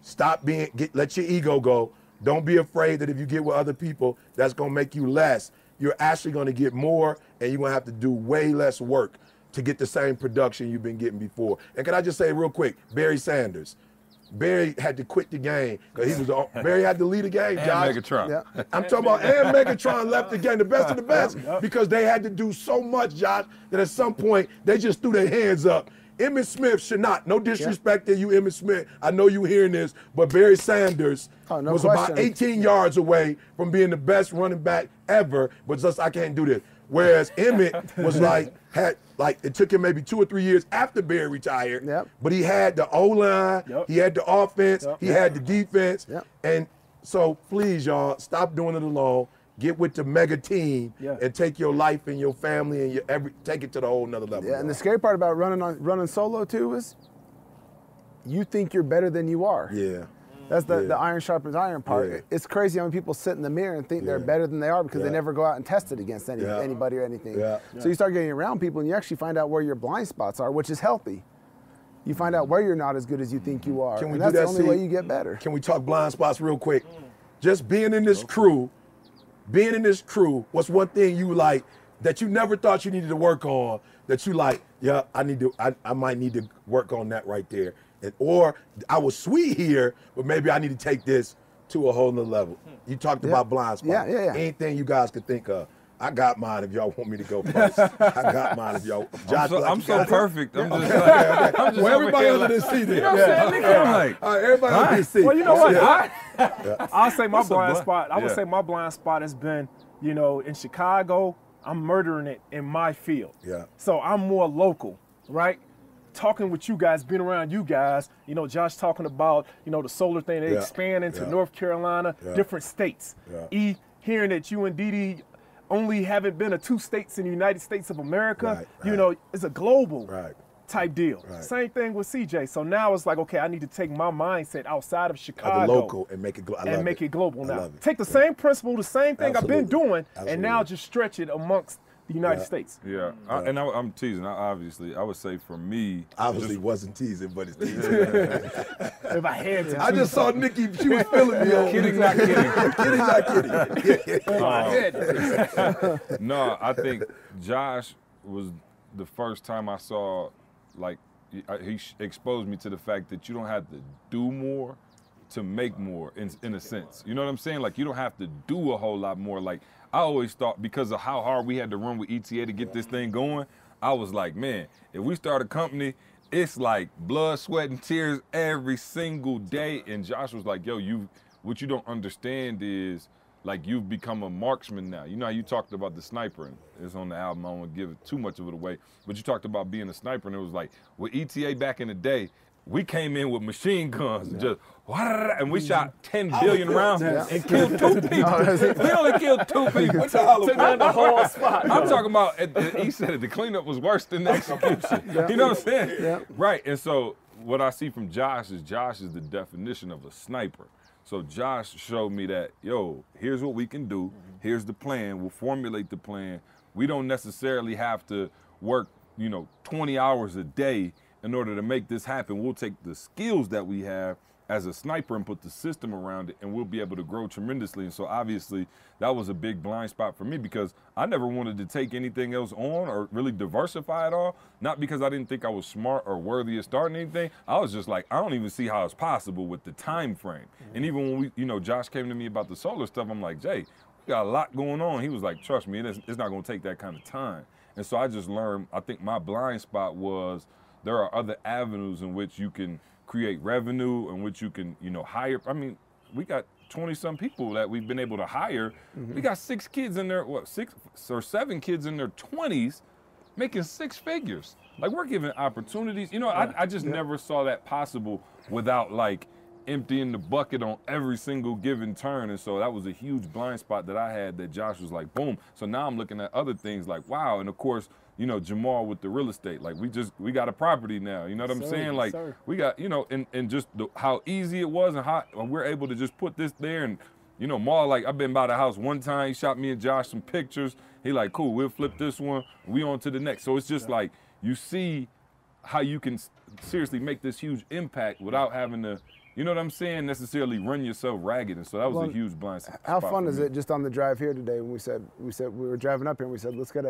Stop let your ego go. Don't be afraid that if you get with other people, that's gonna make you less. You're actually gonna get more, and you're gonna have to do way less work to get the same production you've been getting before. And can I just say real quick, Barry Sanders. Barry had to quit the game because Barry had to lead the game, Josh. And Megatron. I'm talking about, and Megatron left the game, the best of the best, because they had to do so much, Josh, that at some point they just threw their hands up. Emmitt Smith should not, no disrespect to you, Emmitt Smith. I know you hearing this, but Barry Sanders was about 18 yards away from being the best running back ever, but just, I can't do this. Whereas Emmitt was it took him maybe 2 or 3 years after Barry retired, but he had the O-line, he had the offense, he had the defense, and so please, y'all, stop doing it alone. Get with the mega team and take your life and your family and take it to the whole nother level. And the scary part about running solo too is you think you're better than you are. That's the iron sharpens iron part. It's crazy how many people sit in the mirror and think they're better than they are because they never go out and test it against anybody or anything. So you start getting around people and you actually find out where your blind spots are, which is healthy. You find out where you're not as good as you think you are. And that's the only way you get better. Can we talk blind spots real quick? Just being in this crew, what's one thing you like that you never thought you needed to work on that you like, I might need to work on that right there. Or I was sweet here, but maybe I need to take this to a whole nother level. You talked about blind spots. Anything you guys could think of. I got mine if y'all want me to go first. I got mine if y'all. Josh, I'm so perfect. I'm just like, well, everybody under this seat. You know what I'm saying? I'm like, all right, everybody under this seat. Well, you know what? I'll say my blind spot. I would say my blind spot has been, in Chicago, I'm murdering it in my field. So I'm more local, right? Talking with you guys, being around you guys, Josh talking about, the solar thing, they expand into North Carolina, different states. Hearing that you and Didi only haven't been to 2 states in the United States of America, it's a global type deal. Same thing with CJ. So now it's like, okay, I need to take my mindset outside of Chicago. Of the local and make it global now. Take the same principle, the same thing I've been doing, and now just stretch it amongst the United States. I'm teasing. I would say for me, obviously wasn't teasing, but it's teasing. If I had to, I just saw Nikki. She was feeling me. Kidding, not kidding. Kidding, not kidding. No, I think Josh was the first time I saw, like, he exposed me to the fact that you don't have to do more to make more, in a sense. You know what I'm saying? Like, you don't have to do a whole lot more. Like, I always thought, because of how hard we had to run with ETA to get this thing going, I was like, man, if we start a company, it's like blood, sweat, and tears every single day. And Josh was like, yo, what you don't understand is, like, you've become a marksman now. You know how you talked about the sniper, and it's on the album, I don't want to give too much of it away, but you talked about being a sniper, and it was like, with ETA back in the day, we came in with machine guns and just, and we shot 10 billion rounds and killed 2 people. We only killed 2 people. Took down the whole spot. I'm talking about, he said the cleanup was worse than the execution. You know what I'm saying? Yeah. Right, and so what I see from Josh is the definition of a sniper. So Josh showed me that, yo, here's what we can do. Here's the plan. We'll formulate the plan. We don't necessarily have to work, 20 hours a day in order to make this happen. We'll take the skills that we have as a sniper and put the system around it, and we'll be able to grow tremendously. And so obviously that was a big blind spot for me, because I never wanted to take anything else on or really diversify at all. Not because I didn't think I was smart or worthy of starting anything. I was just like, I don't even see how it's possible with the time frame. And even when Josh came to me about the solar stuff, I'm like, Jay, we got a lot going on. He was like, trust me, it's not gonna take that kind of time. And so I just learned, I think my blind spot was, there are other avenues in which you can create revenue, in which you can, hire. I mean, we got 20-some people that we've been able to hire. We got 6 kids in their, 6 or 7 kids in their 20s making 6 figures. Like, we're giving opportunities. I just never saw that possible without, like, emptying the bucket on every single given turn. And so that was a huge blind spot that I had, that Josh was like, boom. So now I'm looking at other things like, wow. And of course, Jamal with the real estate, like, we got a property now, you know what I'm saying? Like, we got, and just how easy it was, and how we're able to just put this there. And, Maul, like, I've been by the house one time, he shot me and Josh some pictures. He like, cool, we'll flip this one, we on to the next. So it's just like, you see how you can seriously make this huge impact without having to, you know what I'm saying, necessarily run yourself ragged. And so that was a huge blind spot. How fun is it just on the drive here today when we said we were driving up here and we said, let's get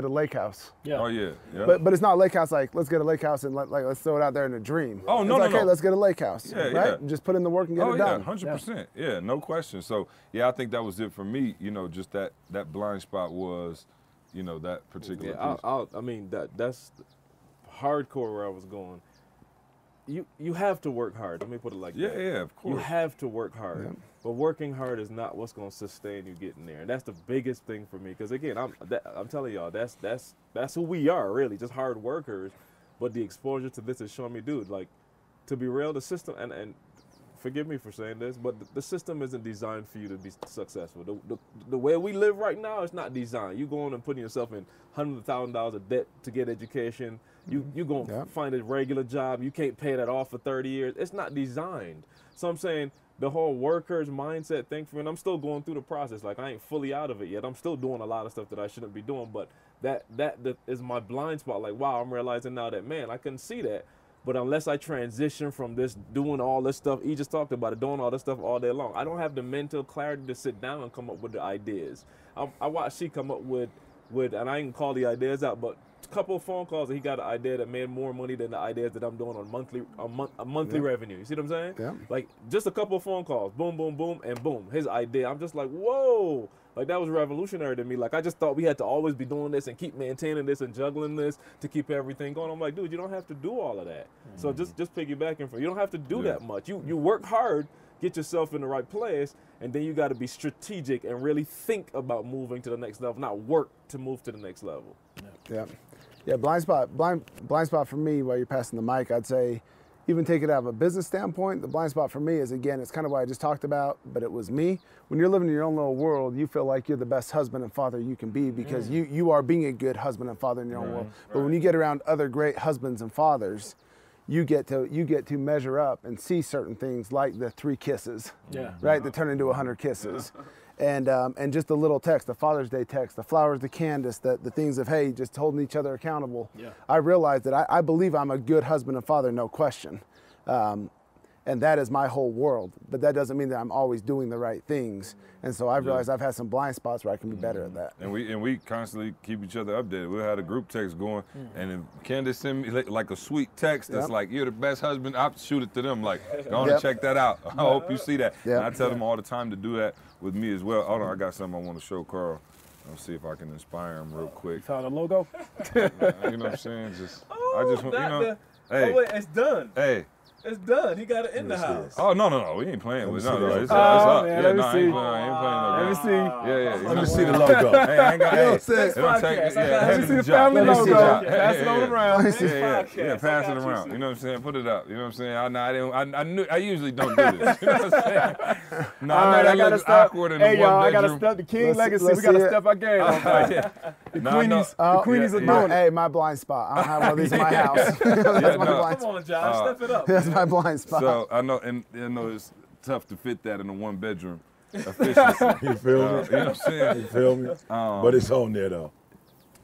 a lake house. Yeah. Oh yeah. But it's not lake house like, let's get a lake house and let's throw it out there in a dream. Oh, no, it's like, no. Hey, let's get a lake house. Yeah, right? yeah. And just put in the work and get it done. 100%. Yeah, no question. So yeah, I think that was it for me. Just that blind spot was, that particular piece. I mean, that's hardcore where I was going. You have to work hard. Let me put it like that. Yeah, of course. You have to work hard. But working hard is not what's going to sustain you getting there. And that's the biggest thing for me. Because again, I'm telling y'all, that's who we are, really, just hard workers. But the exposure to this is showing me, dude, like, to be real, the system, and forgive me for saying this, but the system isn't designed for you to be successful. The way we live right now, it's not designed. You going and putting yourself in $100,000 of debt to get education. You going to find a regular job. You can't pay that off for 30 years. It's not designed. So I'm saying the whole workers mindset thing for me, and I'm still going through the process. Like, I ain't fully out of it yet. I'm still doing a lot of stuff that I shouldn't be doing, but that is my blind spot. Like, wow, I'm realizing now that, man, I couldn't see that. But unless I transition from this, doing all this stuff, he just talked about it, doing all this stuff all day long, I don't have the mental clarity to sit down and come up with the ideas. I watched she come up with, and I ain't call the ideas out, but a couple of phone calls, and he got an idea that made more money than the ideas that I'm doing on monthly revenue. You see what I'm saying? Yeah. Like, just a couple of phone calls, boom, boom, boom, and boom, his idea. I'm just like, whoa. Like, that was revolutionary to me. Like, I just thought we had to always be doing this and keep maintaining this and juggling this to keep everything going. I'm like, dude, you don't have to do all of that. So just piggybacking from, you don't have to do that much. You work hard, get yourself in the right place, and then you got to be strategic and really think about moving to the next level, not work to move to the next level. Yeah, blind spot for me, while you're passing the mic, I'd say, even take it out of a business standpoint, the blind spot for me is, again, it's kind of what I just talked about, but it was me. When you're living in your own little world, you feel like you're the best husband and father you can be, because you are being a good husband and father in your own world. But when you get around other great husbands and fathers, you get to measure up and see certain things, like the 3 kisses, right, that turn into 100 kisses. And just the little text, the Father's Day text, the flowers to Candace, the things of, hey, just holding each other accountable. I realized that I believe I'm a good husband and father, no question. And that is my whole world. But that doesn't mean that I'm always doing the right things. And so I've realized I've had some blind spots where I can be better at that. And we constantly keep each other updated. We'll have a group text going, and if Candace send me like a sweet text that's like, you're the best husband, I'll shoot it to them like, go on and check that out. I hope you see that. And I tell them all the time to do that with me as well. Hold on, I got something I want to show Carl. Let's see if I can inspire him real quick. Found a logo? You know what I'm saying? Hey. Oh, wait, it's done. Hey. It's done. He got it in the house. Oh, no. We ain't playing with it. No, it's Oh, up. man, Yeah, let me I see. ain't playing no Let me game. see. Yeah. Let me see the logo. Hey, I ain't got Next podcast. Let me see the family logo. Pass it on around. Yeah, pass it around. You know what I'm saying? Put it up. You know what I'm saying? I usually don't do this. You know what I'm saying? No, I know that looks awkward in the one bedroom. Hey, y'all, I got to step the king legacy. We got to step our game up. The Queenies are doing it. Hey, my blind spot. I don't have one of these in my house. That's my blind spot. Come on, Josh, step it up. That's my blind spot. So I know, and I know it's tough to fit that in a one bedroom. Efficiency. You feel me? You know what I'm saying? You feel me? But it's on there though.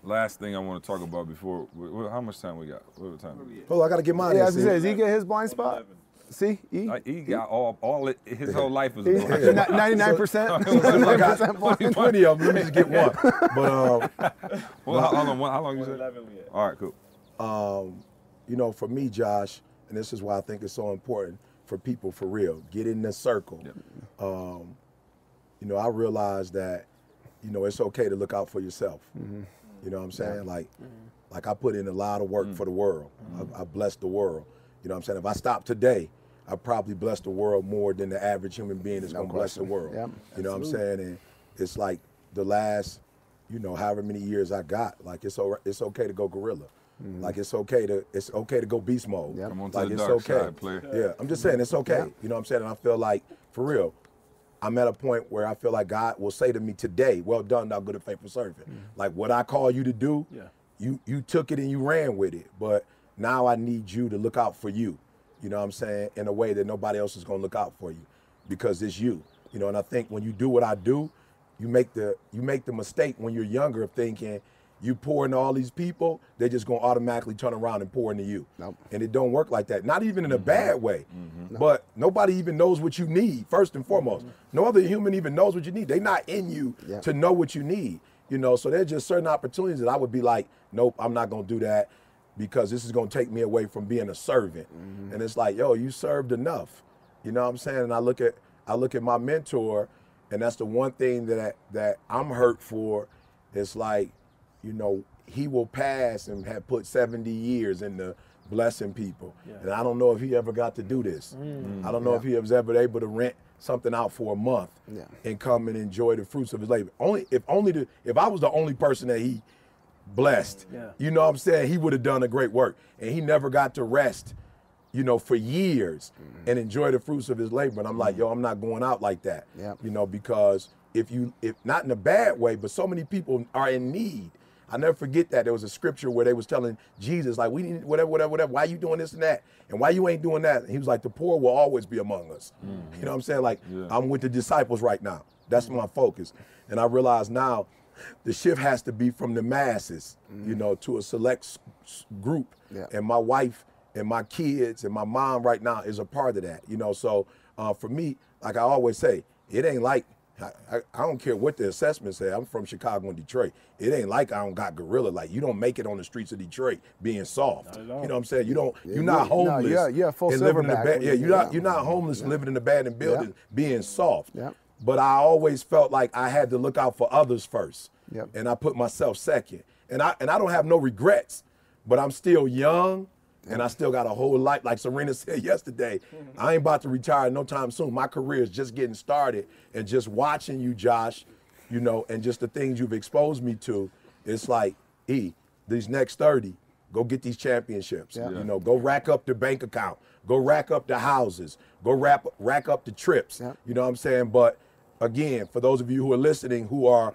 Last thing I want to talk about before, how much time we got? What time? Hold on, I gotta get mine. Yeah, I was gonna say, does he get his blind spot? See, He got all his whole life is 99%. blind. 20 of them. Let me just get one. But well, how long you said? 11, yeah. All right, cool. you know, for me, Josh, and this is why I think it's so important for people for real, get in the circle. Yep. You know, I realize that, you know, it's okay to look out for yourself. Mm-hmm. You know what I'm saying? Like I put in a lot of work for the world. I blessed the world. You know what I'm saying? If I stop today, I probably bless the world more than the average human being is going to bless the world. Yep. You know what I'm saying? And it's like the last, you know, however many years I got, like it's okay to go gorilla. Mm-hmm. Like it's okay to go beast mode. Yep. Come on to Like the it's dark okay. side, player. Yeah, I'm just saying it's okay. You know what I'm saying? And I feel like, for real, I'm at a point where I feel like God will say to me today, well done, thou good and faithful servant. Like what I call you to do, you took it and you ran with it. But now I need you to look out for you. You know what I'm saying? In a way that nobody else is going to look out for you because it's you. You know, and I think when you do what I do, you make the mistake when you're younger of thinking you pour into all these people, they're just going to automatically turn around and pour into you. Nope. And it don't work like that. Not even in a bad way. But nobody even knows what you need, first and foremost. No other human even knows what you need. They're not in you to know what you need. You know, so there's just certain opportunities that I would be like, nope, I'm not going to do that because this is going to take me away from being a servant. And it's like, yo, you served enough. You know what I'm saying? And I look at my mentor, and that's the one thing that I'm hurt for. It's like, you know, he will pass and have put 70 years into blessing people. And I don't know if he ever got to do this. I don't know if he was ever able to rent something out for a month and come and enjoy the fruits of his labor. If I was the only person that he blessed, you know what I'm saying, he would have done a great work. And he never got to rest, you know, for years and enjoy the fruits of his labor. And I'm like, yo, I'm not going out like that. You know, because if not in a bad way, but so many people are in need. I never forget that. There was a scripture where they was telling Jesus, like, we need whatever. Why you doing this and that? And why you ain't doing that? And he was like, the poor will always be among us. You know what I'm saying? Like, I'm with the disciples right now. That's my focus. And I realize now the shift has to be from the masses, you know, to a select group. And my wife and my kids and my mom right now is a part of that, you know. So for me, like I always say, it ain't like, I don't care what the assessments say. I'm from Chicago and Detroit. It ain't like I don't got gorilla. Like you don't make it on the streets of Detroit being soft. You know what I'm saying? You're not homeless. No, full and living in the silverback. bed. You're not homeless and living in the abandoned building being soft. But I always felt like I had to look out for others first. And I put myself second. And I don't have no regrets, but I'm still young. And I still got a whole life. Like Serena said yesterday, I ain't about to retire no time soon. My career is just getting started. And just watching you, Josh, you know, and just the things you've exposed me to, it's like, these next 30, go get these championships. You know, go rack up the bank account. Go rack up the houses. Go rack up the trips. You know what I'm saying? But again, for those of you who are listening, who are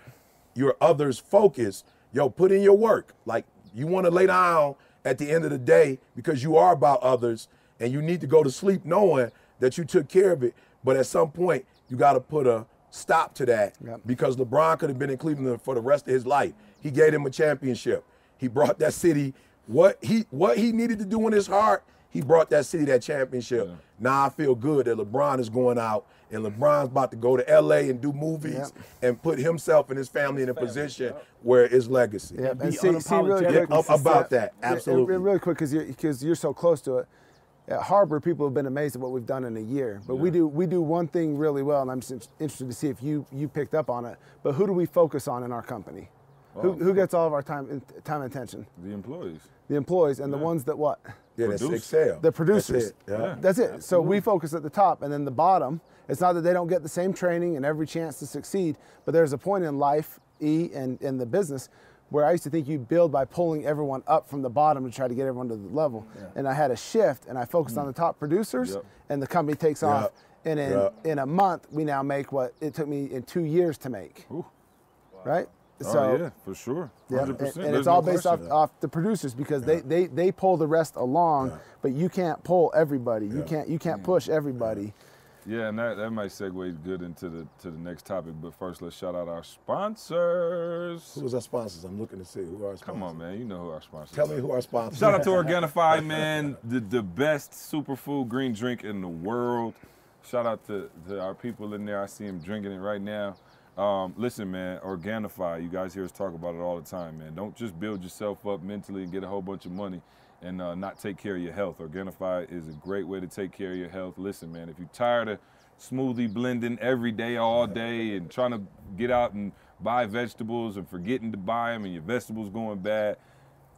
your others focused, yo, put in your work. Like, you want to lay down at the end of the day because you are about others and you need to go to sleep knowing that you took care of it. But at some point, you got to put a stop to that because LeBron could have been in Cleveland for the rest of his life. He gave him a championship. He brought that city what he needed to do in his heart. He brought that city that championship. Yeah. Now I feel good that LeBron is going out and LeBron's about to go to LA and do movies and put himself and his family in a position where it's legacy. Yeah, and see really quick about that. Absolutely. Really quick, because you're so close to it. At Harbor, people have been amazed at what we've done in a year. But we do one thing really well, and I'm just interested to see if you picked up on it. But who do we focus on in our company? Oh. Who gets all of our time and attention? The employees. The employees, and the ones that what? Yeah, that's excel. The producers. That's it. Absolutely. So we focus at the top, and then the bottom. It's not that they don't get the same training and every chance to succeed, but there's a point in life, and the business, where I used to think you build by pulling everyone up from the bottom to try to get everyone to the level. Yeah. And I had a shift, and I focused on the top producers, and the company takes off. And in a month, we now make what it took me in 2 years to make. Ooh. Right? So, yeah, for sure. 100%. And it's all based off the producers, because they pull the rest along, but you can't pull everybody. You can't push everybody. Yeah, and that might segue good into the next topic. But first, let's shout out our sponsors. Who's our sponsors? I'm looking to see who our sponsors. Come on, man. You know who our sponsors Tell me who our sponsors Shout out to Organifi, man. The best superfood green drink in the world. Shout out to our people in there. I see them drinking it right now. Listen, man, Organifi. You guys hear us talk about it all the time, man. Don't just build yourself up mentally and get a whole bunch of money and not take care of your health. Organifi is a great way to take care of your health. Listen, man, if you're tired of smoothie blending every day, all day, and trying to get out and buy vegetables and forgetting to buy them and your vegetables going bad,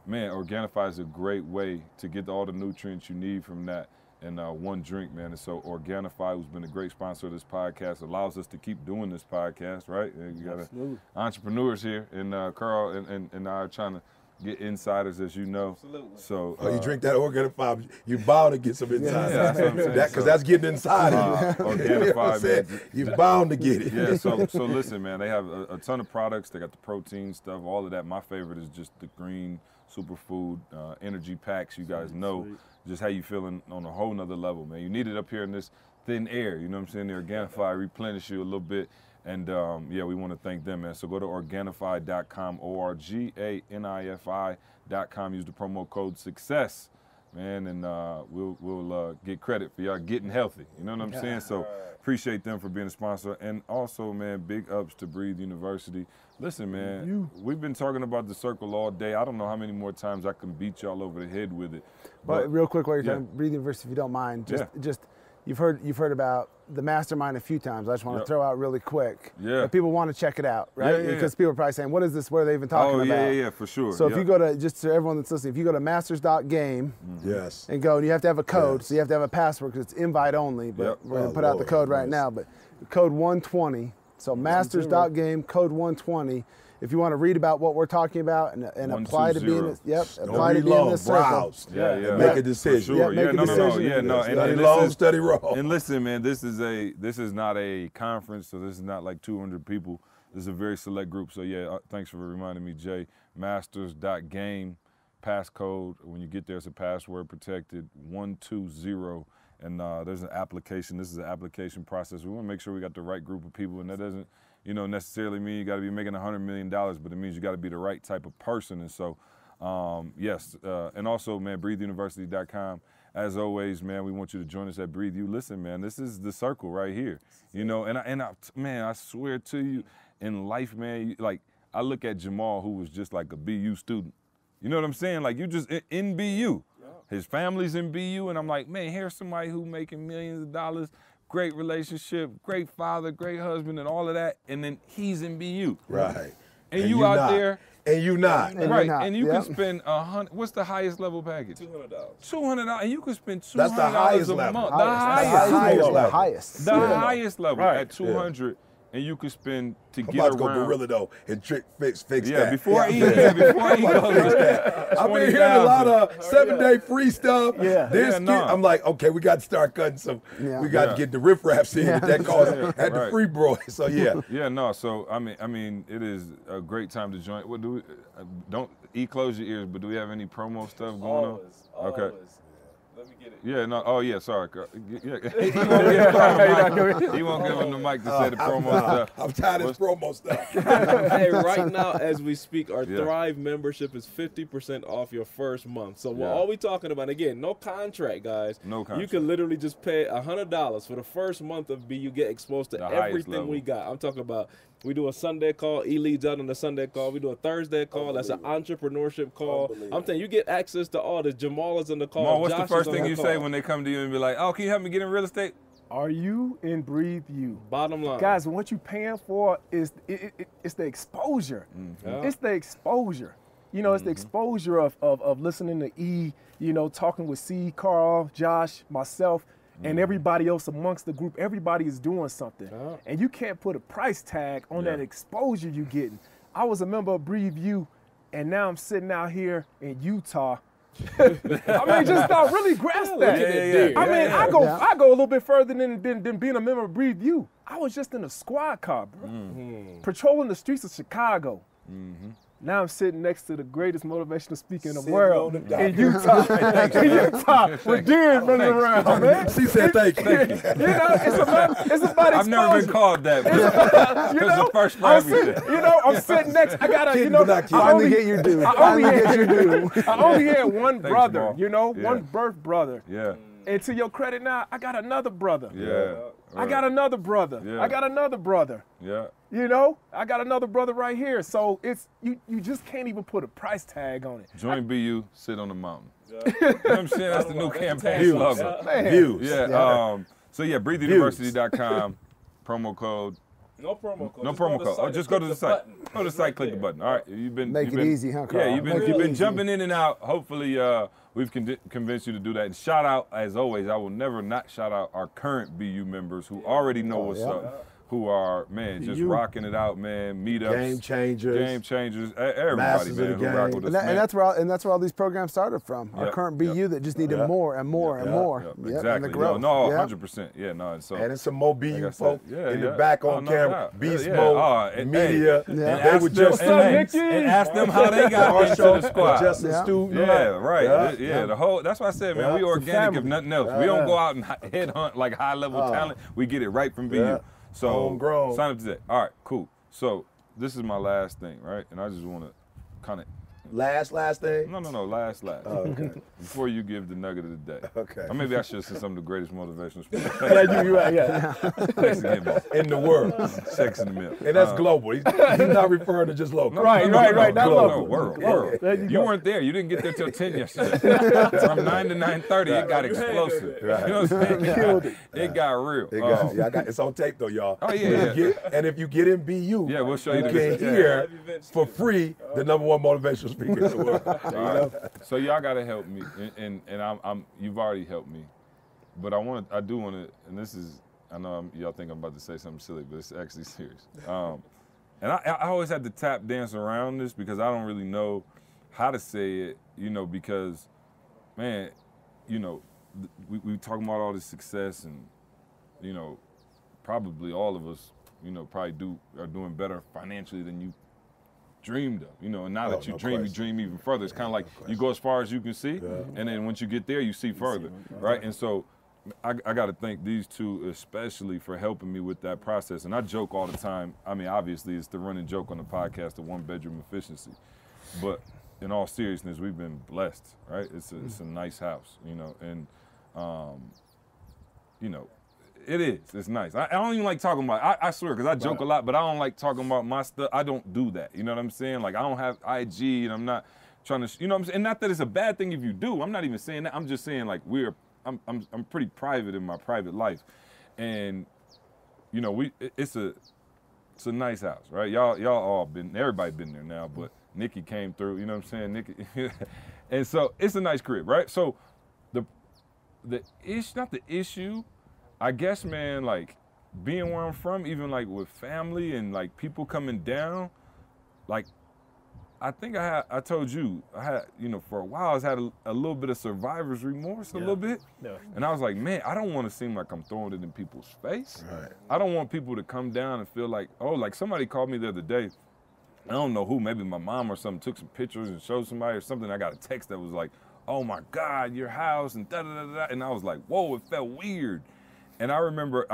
man, Organifi is a great way to get all the nutrients you need from that in one drink, man. And so Organifi, who's been a great sponsor of this podcast, allows us to keep doing this podcast, right? And you got entrepreneurs here, and Carl and I are trying to get insiders, as you know. Absolutely. So you drink that Organifi, you're bound to get some insiders. Because that's getting inside of you. Organifi, man. You're bound to get it. Yeah, so listen, man, they have a ton of products. They got the protein stuff, all of that. My favorite is just the green superfood energy packs. You guys know just how you feeling on a whole nother level, man. You need it up here in this thin air, you know what I'm saying? The Organifi replenish you a little bit. And yeah, we want to thank them, man. So go to Organifi.com, ORGANIFI.com. Use the promo code SUCCESS, man, and we'll get credit for y'all getting healthy. You know what I'm saying? So appreciate them for being a sponsor. And also, man, big ups to Breathe University. Listen, man, we've been talking about the circle all day. I don't know how many more times I can beat y'all over the head with it. But real quick, while you're talking Breathe University, if you don't mind, just you've heard about the mastermind a few times. I just want to throw out really quick. Yeah. People want to check it out, right? Because people are probably saying, what is this? What are they even talking about? Yeah, for sure. So if you go to, just to everyone that's listening, if you go to masters.game and go, and you have to have a code, so you have to have a password because it's invite only, but we're going to put out the code right now. But code 120, so masters.game, code 120. If you want to read about what we're talking about and apply to be in this, apply to be in this circle. Make a decision. Sure. Make a decision. Study long, study wrong. And listen, man, this is not a conference, so this is not like 200 people. This is a very select group. So yeah, thanks for reminding me, Jay. Masters.game, passcode. When you get there, it's a password protected 120. And there's an application. This is an application process. We want to make sure we got the right group of people, and that doesn't, necessarily mean you got to be making $100 million, but it means you got to be the right type of person. And so, yes. And also, man, BreatheUniversity.com. As always, man, we want you to join us at Breathe You. Listen, man, this is the circle right here. Man, I swear to you, in life, man, I look at Jamal, who was just like a BU student. You know what I'm saying? Like, you just in BU. His family's in BU, and I'm like, man, here's somebody who making millions of dollars, great relationship, great father, great husband, and all of that, and then he's in BU. Right. And you out there. And you not. Right, and you can spend what's the highest level package? $200. $200, and you can spend $200 That's the highest a level. month. The highest. The highest level at 200. And you could spend to get around. I'm about to go gorilla though and fix that. Yeah, before he goes. I've been hearing a lot of 7-day free stuff. I'm like, okay, we got to start cutting some. We got to get the riffraffs in that cost at the free bro. So So I mean, it is a great time to join. What do we? Don't close your ears. But do we have any promo stuff going on? Always. Let me get it. Yeah, no, oh yeah, sorry. Yeah. He won't give him the mic to say the promo stuff. I'm tired of this promo stuff. Hey, right now as we speak, our Thrive membership is 50% off your first month. So what are we talking about? Again, no contract, guys. No contract. You can literally just pay $100 for the first month of B. You get exposed to everything we got. I'm talking about. We do a Sunday call. E leads out on the Sunday call. We do a Thursday call. That's an entrepreneurship call. I'm telling you, get access to all this. Jamal is on the call. Mom, what's Josh the first is on thing you call. say when they come to you and be like, "Oh, can you help me get in real estate?" Are you in Breathe You? Bottom line, Guys, what you paying for is it's the exposure. It's the exposure. You know, it's the exposure of listening to E. You know, talking with C, Carl, Josh, myself. And everybody else amongst the group, everybody is doing something. And you can't put a price tag on that exposure you're getting. I was a member of Breathe You, and now I'm sitting out here in Utah. I mean, just don't really grasp that. I mean, I go a little bit further than being a member of Breathe You. I was just in a squad car, bro, patrolling the streets of Chicago. Now I'm sitting next to the greatest motivational speaker in the world in Utah. With Darren running around, man. She said thank you. You know, it's about exposure. I've never been called that, but it's the first for everything. You know, I'm sitting next. I got you know, I only get your due. I only had one brother, Jamal. you know, one birth brother. Yeah. And to your credit now, I got another brother. Yeah. I got another brother. Yeah. I got another brother. Yeah. You know, I got another brother right here. So it's you just can't even put a price tag on it. Join BU, sit on the mountain. You know what I'm saying? That's the new campaign slogan. Views. Yeah. So yeah, breatheuniversity.com, promo code. no promo code. No Just go promo to the code. site Oh, just and go to click the site. button. Go to the site, click the button. All right. Make it easy, huh, Carl? Yeah, Make you've it been easy. jumping in and out. Hopefully, we've convinced you to do that. And shout out, as always, I will never not shout out our current BU members who already know what's up, who are, man, just rocking it out, man. Meetups. Game changers. Everybody, Masters of man, the who rock game. with us, And man. that's where all these programs started from. Our current BU that just needed more and more and more. Yep, Yep, exactly. and the growth. No, Yep. 100%. Yeah, no. And so, And it's some more BU like I folk said, in the back on no camera. doubt. Beast Yeah. Mode, And media. and They ask were them- just and ask them how they got into the squad. Justin Yeah. Stu. Yeah, right. Yeah. The whole. That's why I said, man, we organic if nothing else. We don't go out and headhunt like high level talent. We get it right from BU. Yeah. So Homegrown. sign up today. All right, cool. So this is my last thing, right? And I just want to kind of. Last thing. No, last. Okay. Before you give the nugget of the day. Okay. Or maybe I should have said some of the greatest motivational speakers. Yeah, you right, yeah. Thanks again, man. In the world. Sex in the middle. And that's global. He's not referring to just local. Right. Not No, local. world. There you You go. weren't there. You didn't get there till 10 yesterday. From 9 to 9:30, it got explosive. Right. You know what I'm saying? It got real. It's on tape though, y'all. Oh, yeah. And if you get in BU, Yeah, we'll show you you the can hear for free the #1 motivational speaker in the world. All right. So y'all gotta help me, and I'm you've already helped me, but I do want to, and this is, I know y'all think I'm about to say something silly, but it's actually serious. And I always had to tap dance around this because I don't really know how to say it, you know, because, man, you know, we talking about all this success and, you know, probably all of us, you know, are doing better financially than you dreamed of, you know, and now that you dream even further. It's kind of like you go as far as you can see, and then once you get there, you see further, right? And so I got to thank these two especially for helping me with that process. And I joke all the time. I mean, obviously, it's the running joke on the podcast, the one-bedroom efficiency. But in all seriousness, we've been blessed, right? It's a nice house, you know, and, you know, it is. It's nice. I don't even like talking about it. I swear, because I joke a lot, but I don't like talking about my stuff. I don't do that. You know what I'm saying? Like, I don't have IG, and I'm not trying to, you know what I'm saying? And not that it's a bad thing if you do. I'm not even saying that. I'm just saying, like, I'm pretty private in my private life. And, you know, it's a nice house, right? Y'all all everybody been there now, but Nikki came through, you know what I'm saying? Nikki. And so it's a nice crib, right? So not the issue, I guess, man, like being where I'm from, even like with family and like people coming down, like I think I told you, I had, you know, for a while I had a little bit of survivor's remorse, a little bit. Yeah. And I was like, man, I don't want to seem like I'm throwing it in people's face. Right. I don't want people to come down and feel like, oh, like somebody called me the other day. I don't know who, maybe my mom or something, took some pictures and showed somebody or something. I got a text that was like, oh my God, your house, and da-da-da-da. And I was like, whoa, it felt weird. And I remember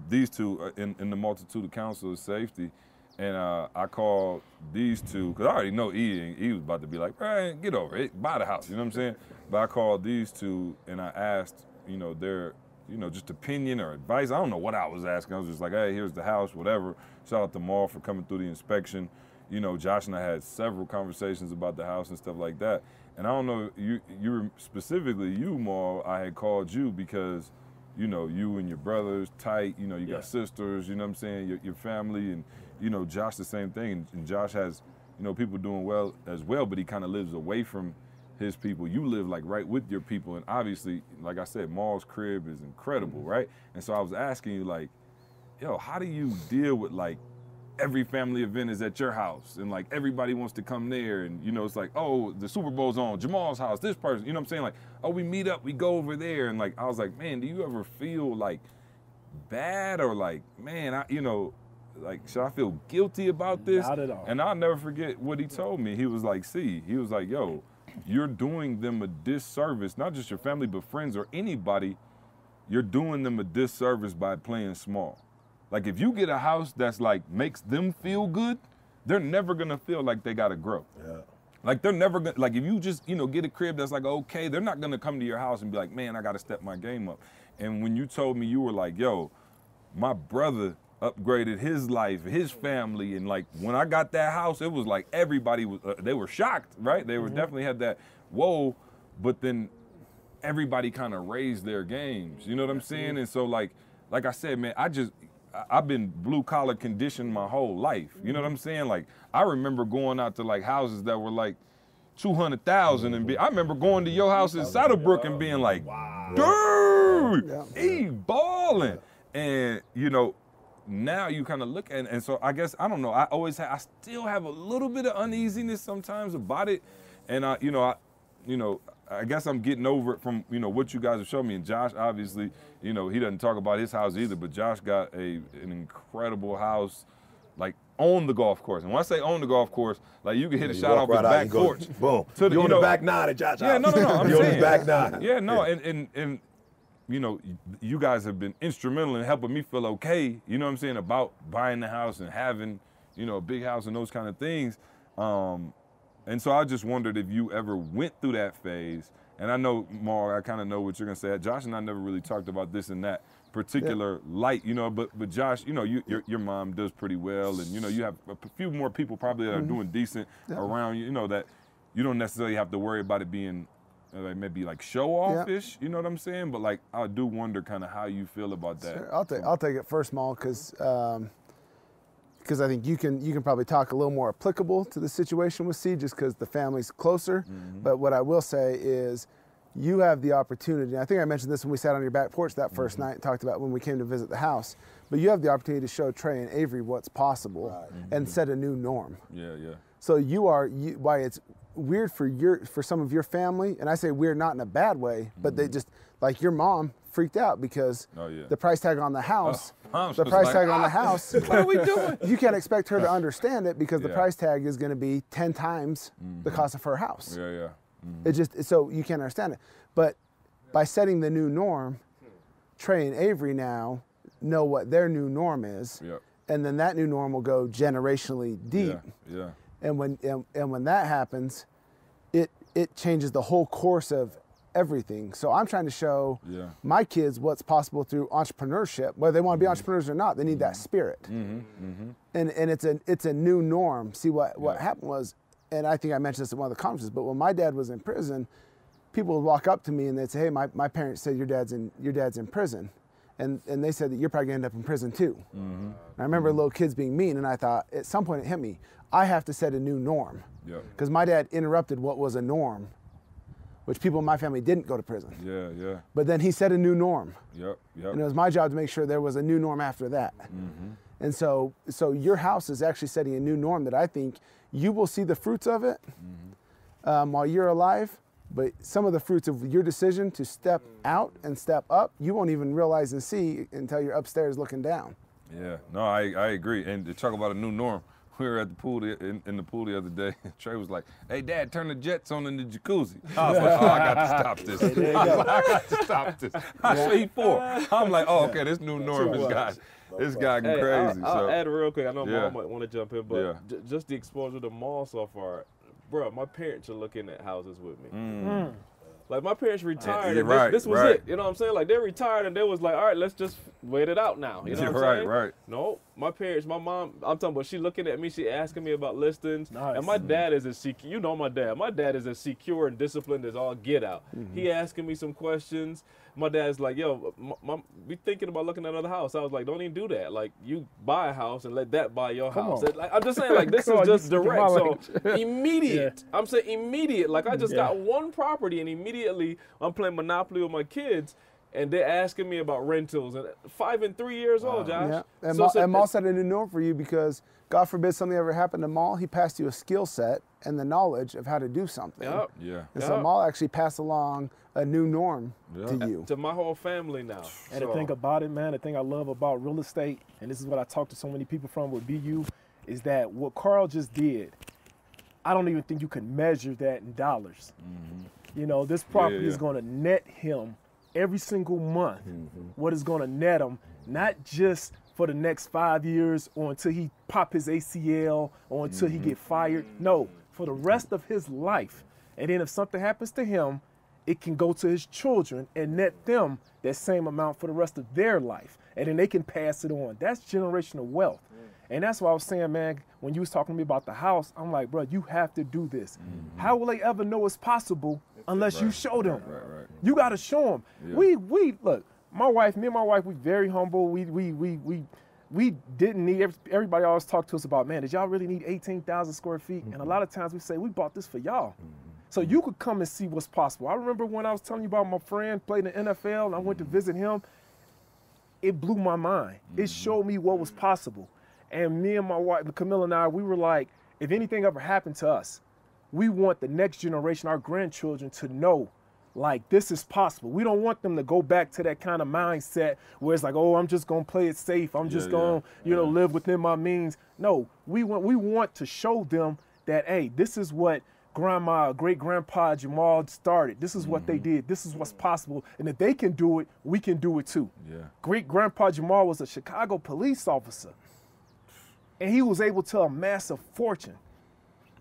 these two in the multitude of counsel of safety, and I called these two, because I already know E was about to be like, right, get over it, buy the house, you know what I'm saying? But I called these two, and I asked, you know, their, you know, just opinion or advice. I don't know what I was asking. I was just like, hey, here's the house, whatever. Shout out to Maul for coming through the inspection. You know, Josh and I had several conversations about the house and stuff like that. And I don't know, you were specifically you, Maul, I had called you because, you know, you and your brothers tight, you know, you got sisters, you know what I'm saying, your family, and, you know, Josh the same thing. And Josh has, you know, people doing well as well, but he kind of lives away from his people. You live like right with your people. And obviously, like I said, Maul's crib is incredible, right? And so I was asking you, like, yo, how do you deal with, like, every family event is at your house and like everybody wants to come there, and you know, it's like, oh, the Super Bowl's on Jamal's house, this person, you know what I'm saying? Like, oh, we meet up, we go over there, and like, I was like, man, do you ever feel like bad or like, man, you know, like, should I feel guilty about this? Not at all. And I'll never forget what he told me. He was like, he was like, yo, you're doing them a disservice, not just your family, but friends or anybody, you're doing them a disservice by playing small. Like, if you get a house that's like makes them feel good, they're never gonna feel like they gotta grow. Yeah. Like, they're never gonna, like, if you just, you know, get a crib that's like, okay, they're not gonna come to your house and be like, man, I gotta step my game up. And when you told me, you were like, yo, my brother upgraded his life, his family, and like, when I got that house, it was like everybody was, they were shocked, right? They were definitely had that, whoa, but then everybody kind of raised their games, you know what I'm saying? And so like I said, man, I've been blue collar conditioned my whole life. You know what I'm saying? Like, I remember going out to like houses that were like 200,000 and I remember going to your house in Saddlebrook and being like, dude, he balling. And you know, now you kind of look at it, and so I guess, I don't know, I still have a little bit of uneasiness sometimes about it. And I guess I'm getting over it from, you know, what you guys have shown me. And Josh, obviously, you know, he doesn't talk about his house either, but Josh got an incredible house, like, on the golf course. And when I say on the golf course, like, you can hit a shot off the back porch. Boom. You're on the back nine at Josh's house. Yeah, no, I'm You're saying. on the back nine. Yeah, no, and you know, you guys have been instrumental in helping me feel okay, you know what I'm saying, about buying the house and having, you know, a big house and those kind of things. And so I just wondered if you ever went through that phase. And I know, Mark, I kind of know what you're going to say. Josh and I never really talked about this in that particular light, you know, but Josh, you know, your mom does pretty well. And, you know, you have a few more people probably that are doing decent around you, you know, that you don't necessarily have to worry about it being maybe like show-off-ish, you know what I'm saying? But, like, I do wonder kind of how you feel about that. Sure. I'll take it first, Maul, because I think you can probably talk a little more applicable to the situation with C, just because the family's closer. But what I will say is, you have the opportunity, and I think I mentioned this when we sat on your back porch that first night and talked about when we came to visit the house, but you have the opportunity to show Trey and Avery what's possible and set a new norm. Yeah. So why it's weird for some of your family, and I say weird not in a bad way, but they just, like, your mom freaked out because the price tag on the house, what are we doing? You can't expect her to understand it because the price tag is going to be 10 times the cost of her house. It just, so you can't understand it. But by setting the new norm, Trey and Avery now know what their new norm is, and then that new norm will go generationally deep. And when that happens, it changes the whole course of everything. So I'm trying to show my kids what's possible through entrepreneurship. Whether they want to be entrepreneurs or not, they need that spirit. And it's a new norm. See, what happened was, and I think I mentioned this at one of the conferences, but when my dad was in prison, people would walk up to me and they'd say, hey, my parents said your dad's in prison. And they said that you're probably gonna end up in prison too. And I remember little kids being mean, and I thought, at some point it hit me, I have to set a new norm. Because my dad interrupted what was a norm, which people in my family didn't go to prison. But then he set a new norm. And it was my job to make sure there was a new norm after that. And so your house is actually setting a new norm that I think you will see the fruits of it while you're alive. But some of the fruits of your decision to step out and step up, you won't even realize and see until you're upstairs looking down. No, I agree. And to talk about a new norm, we were at the pool in the pool the other day. Trey was like, "Hey, Dad, turn the jets on in the jacuzzi." I was like, "Oh, I got to stop this. I got to stop this." I said, "He 4." I'm like, "Oh, okay, this new norm. This guy crazy." I'll add real quick. I know Yeah. Mom might want to jump in, but just the exposure to mall so far, bro. My parents are looking at houses with me. Like, my parents retired, and this was it. You know what I'm saying? Like, they retired, and they was like, all right, let's just wait it out now. You know what I'm saying? Right. No, my parents, my mom, I'm talking about, she looking at me, she asking me about listings. Nice. And my dad is as secure, you know my dad. My dad is as secure and disciplined as all get out. He asking me some questions. My dad's like, yo, we thinking about looking at another house. I was like, don't even do that. Like, you buy a house and let that buy your house. Like, I'm just saying, like, this is just direct. So immediate. I'm saying immediate. Like, I just got one property, and immediately I'm playing Monopoly with my kids, and they're asking me about rentals. And 5 and 3 years old, Josh. Yeah. And Maul set a new norm for you because, God forbid something ever happened to Maul, he passed you a skill set and the knowledge of how to do something. Yeah. And so Maul actually passed along a new norm to you. To my whole family now. And the thing about it, man, the thing I love about real estate, and this is what I talk to so many people from with BU, is that what Carl just did, I don't even think you can measure that in dollars. You know, this property is going to net him every single month. What is going to net him, not just for the next 5 years or until he pop his ACL or until he get fired. No, for the rest of his life. And then if something happens to him, it can go to his children and net them that same amount for the rest of their life. And then they can pass it on. That's generational wealth. And that's why I was saying, man, when you was talking to me about the house, I'm like, bro, you have to do this. How will they ever know it's possible unless you show them? You got to show them. We look, me and my wife, we very humble. We didn't need, everybody always talk to us about, man, did y'all really need 18,000 square feet? And a lot of times we say, we bought this for y'all. So you could come and see what's possible. I remember when I was telling you about my friend played in the NFL and I went to visit him, it blew my mind. It showed me what was possible. And me and my wife, Camilla and I, we were like, if anything ever happened to us, we want the next generation, our grandchildren, to know, like, this is possible. We don't want them to go back to that kind of mindset where it's like, oh, I'm just going to play it safe. I'm just going to, live within my means. No, we want to show them that, hey, this is what Grandma, great-grandpa Jamal started. This is what they did. This is what's possible. And if they can do it, we can do it too. Great-grandpa Jamal was a Chicago police officer. And he was able to amass a fortune.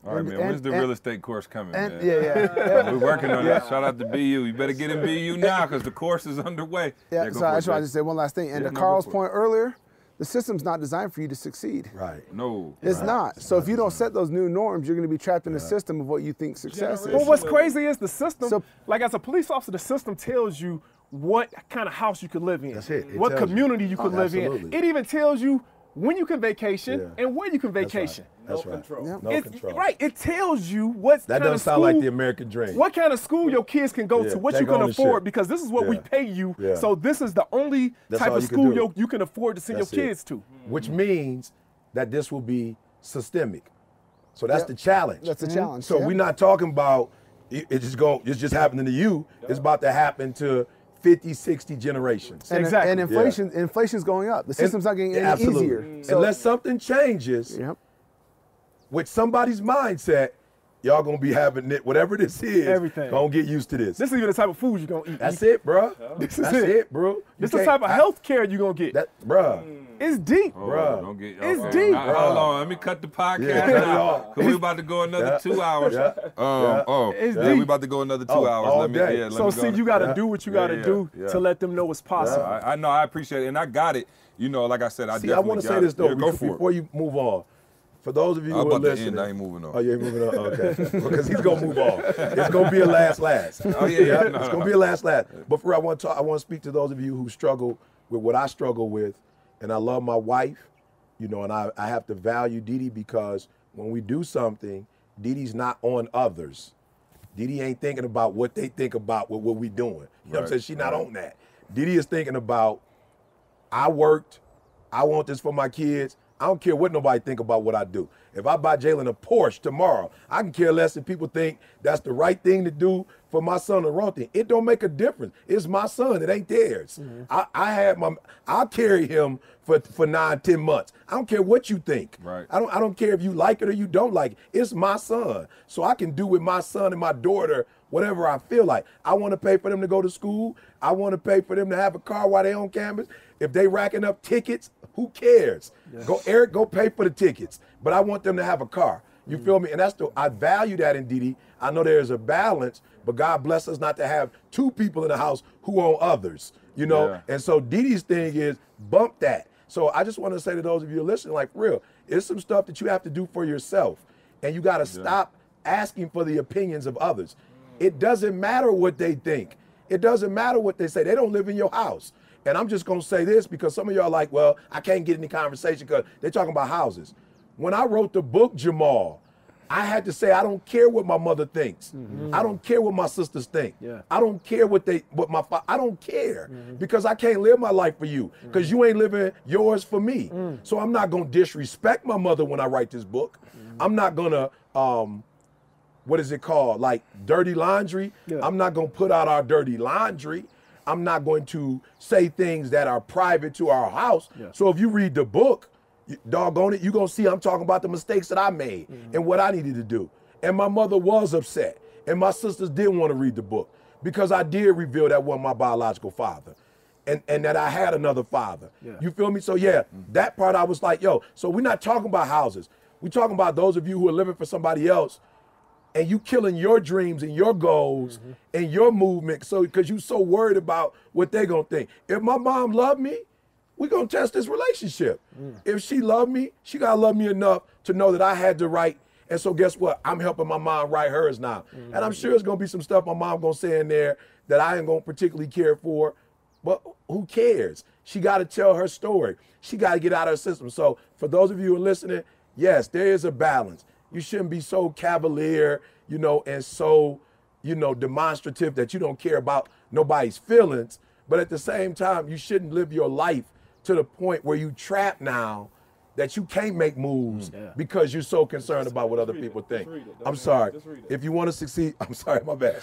All right, man. When's the real estate course coming, man? Yeah. We're working on it. Shout out to BU. You better get in BU now because the course is underway. So I just wanted to say one last thing. And to Carl's point earlier, the system's not designed for you to succeed. No. It's not. So if you don't set those new norms, you're going to be trapped in a system of what you think success is. Well, what's crazy is the system, like as a police officer, the system tells you what kind of house you could live in. That's it. What community you could live in. It even tells you when you can vacation and where you can vacation. That's right. Control. No control. Right. It tells you what That kind doesn't of sound school, like the American dream. what kind of school your kids can go to, what you take can ownership. afford, because this is what we pay you. So this is the only That's type all of you can school do. you can afford to send That's your it. kids to. Which means that this will be systemic. So that's the challenge. That's the challenge. So we're not talking about it's just happening to you. It's about to happen to 50, 60 generations. And, Exactly. And inflation's going up. The system's not getting any easier. So, unless something changes with somebody's mindset, y'all gonna be having it, whatever this is, Everything. gonna get used to this. This is even the type of food you're going to eat. That's it, bro. This is That's it. it, bro. This is the type of health care you're going to get. Bro. It's deep. Bruh. Don't get, It's deep. Hold on. Let me cut the podcast out. Because we're about to go another 2 hours. It's we deep. about to go another 2 Oh, hours. all Let me, day. let So me see, go. you got to do what you got to do to let them know what's possible. I know. I appreciate it. And I got it. You know, like I said, I definitely I want to say got this it. though Yeah, go for before it. you move on. For those of you I'm who are about to listening, end. I ain't moving on. Oh, you ain't moving on? Okay. Because he's gonna move on. It's gonna be a last. Oh yeah. It's gonna be a last. But for I want to speak to those of you who struggle with what I struggle with, and I love my wife, you know, and I have to value Dee Dee because when we do something, Dee Dee's not on others. Dee Dee ain't thinking about what they think about what we doing. You know what I'm saying? She's not on that. Dee Dee is thinking about, I worked, I want this for my kids, I don't care what nobody think about what I do. If I buy Jalen a Porsche tomorrow, I can care less if people think that's the right thing to do for my son or wrong thing. It don't make a difference. It's my son. It ain't theirs. I'll carry him for 9, 10 months. I don't care what you think. Right. I don't care if you like it or you don't like it. It's my son. So I can do with my son and my daughter whatever I feel like. I want to pay for them to go to school. I want to pay for them to have a car while they on campus. If they racking up tickets, who cares? Go, Eric, go pay for the tickets. But I want them to have a car. You feel me? And I value that in Didi. I know there's a balance, but God bless us not to have 2 people in the house who own others, you know? Yeah. And so Didi's thing is bump that. So I just want to say to those of you listening, like, for real, it's some stuff that you have to do for yourself. And you got to stop asking for the opinions of others. It doesn't matter what they think. It doesn't matter what they say. They don't live in your house. And I'm just going to say this because some of y'all are like, well, I can't get any conversation because they're talking about houses. When I wrote the book, Jamal, I had to say I don't care what my mother thinks. I don't care what my sisters think. I don't care I don't care because I can't live my life for you because you ain't living yours for me. So I'm not going to disrespect my mother when I write this book. I'm not going to, what is it called? Like dirty laundry. I'm not going to put out our dirty laundry. I'm not going to say things that are private to our house. So if you read the book, doggone it, you're going to see I'm talking about the mistakes that I made and what I needed to do. And my mother was upset. And my sisters didn't want to read the book because I did reveal that wasn't my biological father and that I had another father. You feel me? So that part I was like, yo, so we're not talking about houses. We're talking about those of you who are living for somebody else and you killing your dreams and your goals and your movement because you so worried about what they're going to think. If my mom loved me, we're going to test this relationship. If she loved me, she got to love me enough to know that I had to write. And so guess what? I'm helping my mom write hers now. And I'm sure there's going to be some stuff my mom going to say in there that I ain't going to particularly care for. But who cares? She got to tell her story. She got to get out of her system. So for those of you who are listening, yes, there is a balance. You shouldn't be so cavalier, and so, demonstrative that you don't care about nobody's feelings. But at the same time, you shouldn't live your life to the point where you trapped now that you can't make moves because you're so concerned about what other people think. I'm sorry. If you want to succeed, I'm sorry, my bad.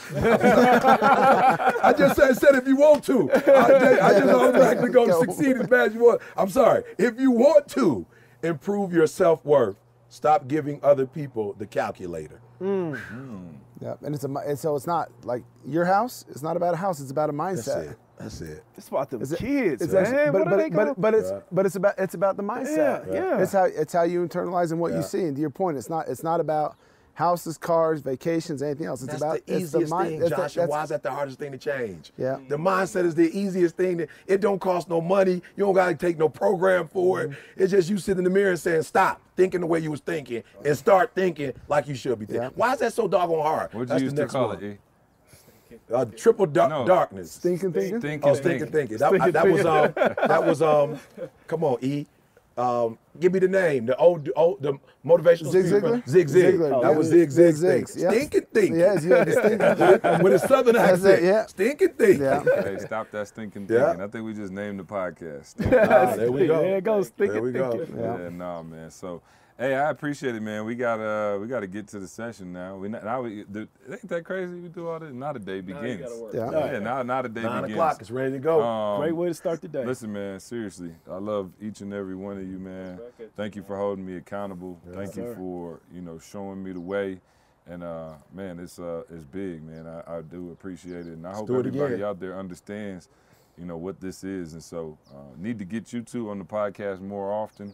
I just said if you want to. I just automatically go to succeed as bad as you want. I'm sorry. If you want to improve your self-worth, stop giving other people the calculator. Yeah, and so it's not like your house. It's not about a house. It's about a mindset. That's it. It's about the kids, man. But it's about the mindset. Yeah. It's how you internalize and what you see. And to your point, it's not about houses, cars, vacations, anything else. It's That's the easiest thing, Joshua. Why is that the hardest thing to change? Yeah. The mindset is the easiest thing. It don't cost no money. You don't got to take no program for it. It's just you sitting in the mirror and saying, stop thinking the way you was thinking and start thinking like you should be thinking. Yeah. Why is that so doggone hard? What did you used to call it, E? Triple darkness. Stinking thinking? Stinking thinking. That was come on, E. Give me the name. The motivational speaker. Zig Ziglar. That was Zig Zig. Stinking thinking. Yes, you had the stinking. With a southern accent. Stinking thinking. Yeah. Hey, stop that stinking thinking. I think we just named the podcast. There we go. There it goes. There we go. Yeah, no, man. So, hey, I appreciate it, man. We gotta get to the session now. Ain't that crazy? We do all this. Now the day begins. Now the day begins. 9 o'clock. It's ready to go. Great way to start the day. Listen, man. Seriously, I love each and every one of you, man. Thank you for holding me accountable. Thank you for showing me the way. And man, it's big, man. I do appreciate it, and I hope everybody out there understands, what this is. And so, need to get you two on the podcast more often.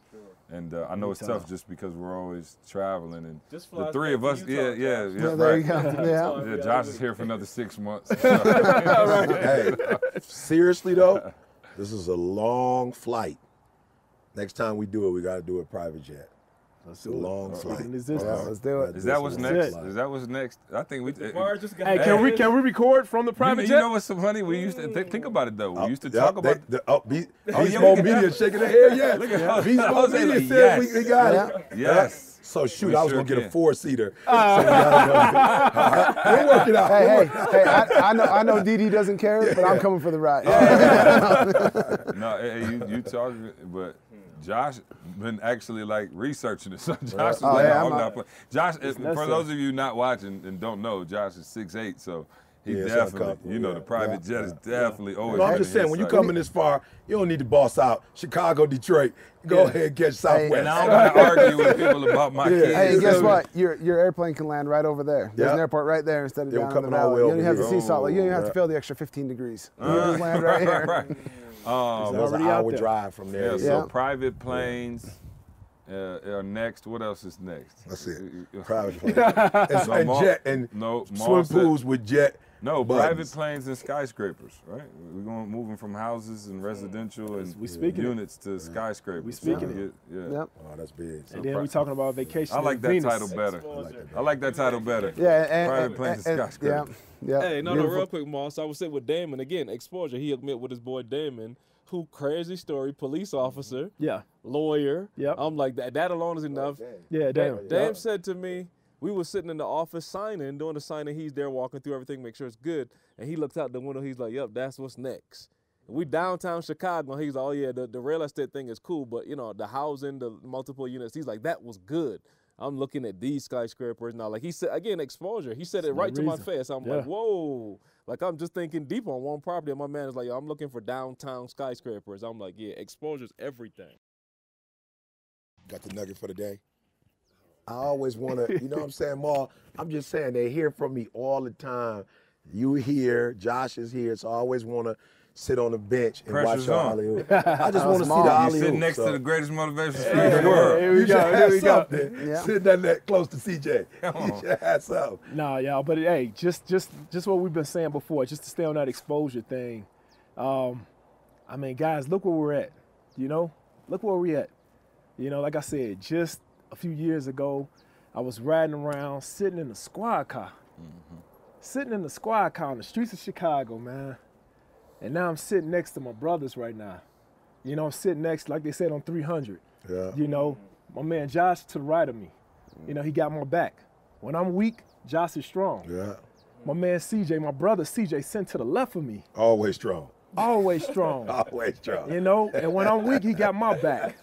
And I know it's tough just because we're always traveling, and the three of us, There you go. Yeah, Josh is here for another 6 months. Hey, seriously though, this is a long flight. Next time we do it, we got to do a private jet. It's a long flight. Let's do it. Is that what's next? Is that what's next? I think we. Hey, can we record from the private jet? You know what's so funny? We used to think about it though. We used to talk about Beast Mode Media shaking their head. Yeah, look at Beast Mode Media said we got it. Yes. So shoot, I was gonna get a 4-seater. So we'll work it out. Hey, I know Didi doesn't care, but I'm coming for the ride. No, you talking, but Josh been actually like researching it. So Josh is like, I'm not playing. Josh, for those of you not watching and don't know, Josh is 6'8", so he definitely, the private jet is definitely always. No, I'm just saying, when you're coming this far, you don't need to boss out Chicago, Detroit. Go ahead and catch Southwest. And I don't want to argue with people about my kids. Hey, guess what? Your airplane can land right over there. There's an airport right there instead of down in the valley. You don't even have to see salt. You don't even have to feel the extra 15 degrees. You just land right here. Right. There's an hour drive from there. So private planes are next. What else is next? That's it. Private planes. and jet and swim pools with jet. No, private planes and skyscrapers, right? We're going moving from houses and residential and units to skyscrapers. We speaking it. Yep. Oh, that's big. And then we talking about vacation. I like that title better. I like that title better. Yeah, private planes and skyscrapers. Yeah. Hey, no, real quick, Moss. I was sitting with Damon again. Exposure. He hooked me up with his boy Damon, who crazy story, police officer, lawyer. Yep. I'm like that alone is enough. Yeah, damn. Dame said to me, we were sitting in the office doing the signing. He's there walking through everything, make sure it's good. And he looks out the window. He's like, yep, that's what's next. And we downtown Chicago. And he's like, oh, yeah, the real estate thing is cool. But, the housing, the multiple units, he's like, that was good. I'm looking at these skyscrapers now. Like he said, again, exposure. He said it right to my face. I'm like, whoa. Like I'm just thinking deep on one property. And my man is like, yo, I'm looking for downtown skyscrapers. I'm like, yeah, exposure's everything. Got the nugget for the day? I always want to, you know what I'm saying, Ma? I'm just saying, they hear from me all the time. You here, Josh is here, so I always want to sit on the bench and watch your alley-oop. I just want to see the alley-oop. You sitting next to the greatest motivational speaker in the world. Here we go. Here we go. Yeah. Sitting that close to CJ. You should have something. Nah, y'all, but hey, just what we've been saying before, just to stay on that exposure thing. I mean, guys, look where we're at. Look where we're at. Like I said, just a few years ago, I was riding around, sitting in a squad car. Sitting in the squad car on the streets of Chicago, man. And now I'm sitting next to my brothers right now. I'm sitting next, like they said, on 300. Yeah. My man Josh to the right of me. He got my back. When I'm weak, Josh is strong. Yeah. My man CJ, my brother CJ, sent to the left of me. Always strong. Always strong. Always strong. And when I'm weak, he got my back.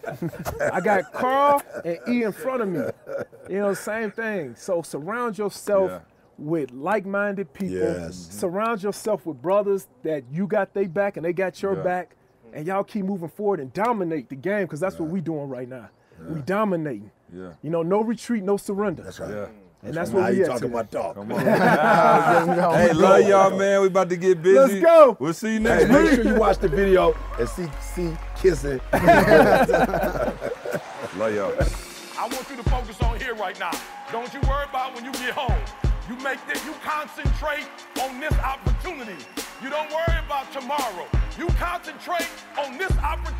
I got Carl and E in front of me. Same thing. So surround yourself with like-minded people. Yes. Surround yourself with brothers that you got their back and they got your back. And y'all keep moving forward and dominate the game, because that's what we doing right now. We dominating. Yeah. No retreat, no surrender. That's right. Yeah. And that's what we talking today. about talk. Come on. Hey, love y'all, man. We about to get busy. Let's go. We'll see you next Hey, make week. sure you watch the video and see kissing. Love y'all. I want you to focus on here right now. Don't you worry about when you get home. You concentrate on this opportunity. You don't worry about tomorrow. You concentrate on this opportunity.